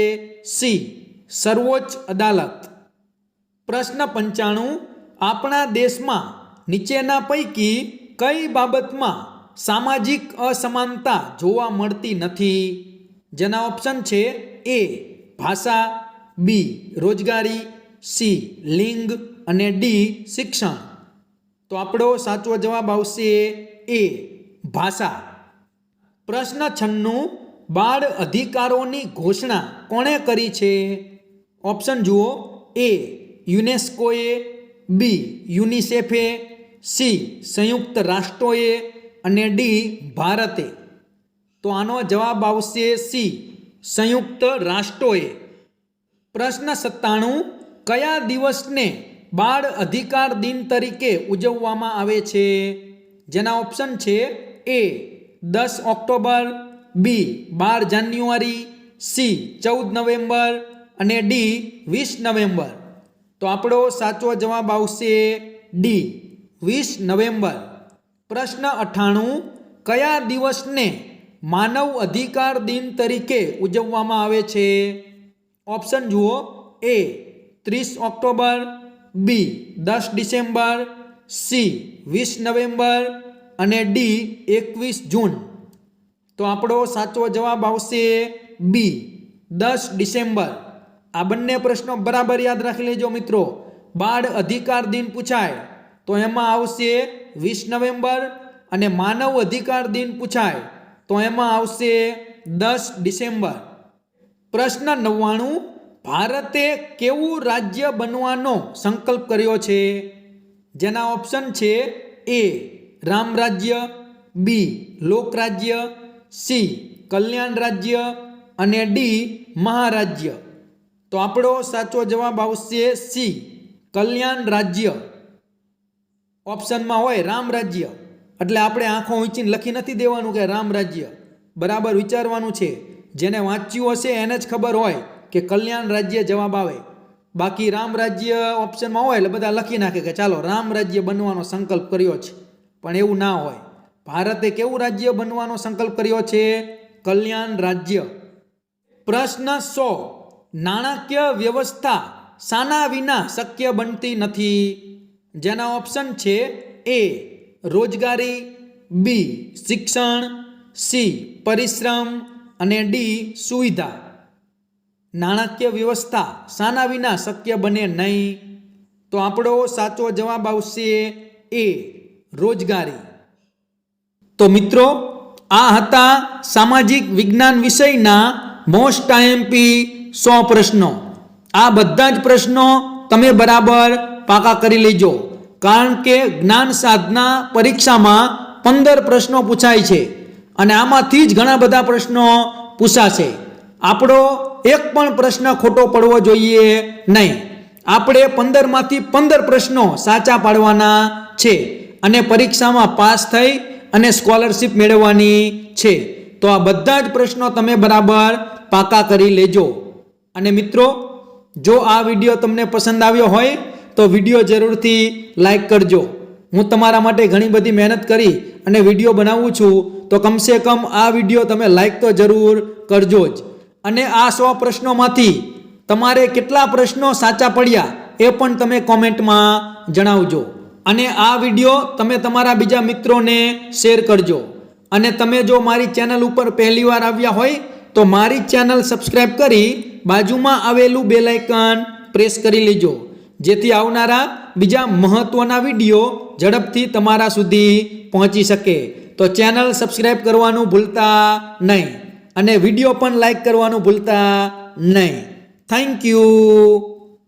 સી સર્વોચ્ચ અદાલત. પ્રશ્ન 95, આપણા દેશમાં નીચેના પૈકી કઈ બાબતમાં સામાજિક અસમાનતા જોવા મળતી નથી? જેના ઓપ્શન છે એ ભાષા, બી રોજગારી, સી લિંગ અને ડી શિક્ષણ. તો આપણો સાચો જવાબ આવશે એ ભાષા. પ્રશ્ન 96, બાળ અધિકારોની ઘોષણા કોણે કરી છે? ઓપ્શન જુઓ, એ યુનેસ્કોએ, બી યુનિસેફે, સી સંયુક્ત રાષ્ટ્રોએ અને ડી ભારતે. તો આનો જવાબ આવશે સી સંયુક્ત રાષ્ટ્રોએ. પ્રશ્ન 97, કયા દિવસને બાળ અધિકાર દિન તરીકે ઉજવવામાં આવે છે? જેના ઓપ્શન છે એ 10 ઓક્ટોબર, બી 12 જાન્યુઆરી, સી 14 નવેમ્બર અને ડી 20 નવેમ્બર. તો આપણો સાચો જવાબ આવશે ડી 20 નવેમ્બર. પ્રશ્ન 98, કયા દિવસને માનવ અધિકાર દિન તરીકે ઉજવવામાં આવે છે? ઓપ્શન જુઓ, એ 30 ઓક્ટોબર, બી 10 ડિસેમ્બર, સી 20 નવેમ્બર અને ડી 21 જૂન. તો આપણો સાચો જવાબ આવશે બી 10 ડિસેમ્બર. આ બંને પ્રશ્નો બરાબર યાદ રાખી લેજો મિત્રો. બાળ અધિકાર દિન પૂછાય તો એમાં આવશે 20 નવેમ્બર, અને માનવ અધિકાર દિન પૂછાય તો એમાં આવશે 10 ડિસેમ્બર. પ્રશ્ન 99, ભારતે કેવું રાજ્ય બનવાનો સંકલ્પ કર્યો છે? જેના ઓપ્શન છે એ રામ રાજ્ય, બી લોકરાજ્ય, સી કલ્યાણ રાજ્ય અને ડી મહારાજ્ય. તો આપણો સાચો જવાબ આવશે સી કલ્યાણ રાજ્ય. ઓપ્શનમાં હોય રામ રાજ્ય એટલે આપણે આંખો ઊંચીને લખી નથી દેવાનું કે રામ રાજ્ય, બરાબર વિચારવાનું છે. જેને વાંચ્યું હશે એને જ ખબર હોય કે કલ્યાણ રાજ્ય જવાબ આવે. બાકી રામ રાજ્ય ઓપ્શનમાં હોય એટલે બધા લખી નાખે કે ચાલો રામ રાજ્ય બનવાનો સંકલ્પ કર્યો છે, પણ એવું ના હોય. ભારતે કેવું રાજ્ય બનવાનો સંકલ્પ કર્યો છે? કલ્યાણ રાજ્ય. પ્રશ્ન 100, નાણાકીય વ્યવસ્થા શાના વિના શક્ય બનતી નથી? જેના ઓપ્શન છે એ રોજગારી, બી શિક્ષણ, સી પરિશ્રમ અને ડી સુવિધા. નાણાકીય વ્યવસ્થા શાના વિના શક્ય બને નહીં? તો આપણો સાચો જવાબ આવશે એ રોજગારી. તો મિત્રો, આ હતા સામાજિક વિજ્ઞાન વિષયના મોસ્ટ આઈએમપી 100 પ્રશ્નો. આ બધા જ પ્રશ્નો તમે બરાબર પાકા કરી લેજો, કારણ કે જ્ઞાન સાધના પરીક્ષામાં 15 પ્રશ્નો પૂછાય છે અને આમાંથી જ ઘણા બધા પ્રશ્નો પૂછાશે. આપણો એક પણ પ્રશ્ન ખોટો પડવો જોઈએ નહીં. આપણે 15માંથી 15 પ્રશ્નો સાચા પાડવાના છે અને પરીક્ષામાં પાસ થઈ અને સ્કોલરશિપ મેળવવાની છે. તો આ બધા જ પ્રશ્નો તમે બરાબર પાકા કરી લેજો. અને મિત્રો, જો આ વિડીયો તમને પસંદ આવ્યો હોય તો વિડીયો જરૂરથી લાઈક કરજો. હું તમારા માટે ઘણી બધી મહેનત કરી અને વિડીયો બનાવું છું, તો કમસે કમ આ વિડીયો તમે લાઈક તો જરૂર કરજો જ. અને આ 100 પ્રશ્નોમાંથી તમારે કેટલા પ્રશ્નો સાચા પડ્યા એ પણ તમે કોમેન્ટમાં જણાવજો. અને આ વિડીયો તમે તમારા બીજા મિત્રોને શેર કરજો. અને તમે જો મારી ચેનલ ઉપર પહેલીવાર આવ્યા હોય તો મારી ચેનલ સબસ્ક્રાઈબ કરી બાજુમાં આવેલું બેલ આઇકન પ્રેસ કરી લેજો, જેથી આવનારા બીજા મહત્વના વિડીયો ઝડપથી તમારા સુધી પહોંચી શકે. તો ચેનલ સબસ્ક્રાઈબ કરવાનું ભૂલતા નહીં અને વિડીયો પણ લાઈક કરવાનું ભૂલતા નહીં. Thank you.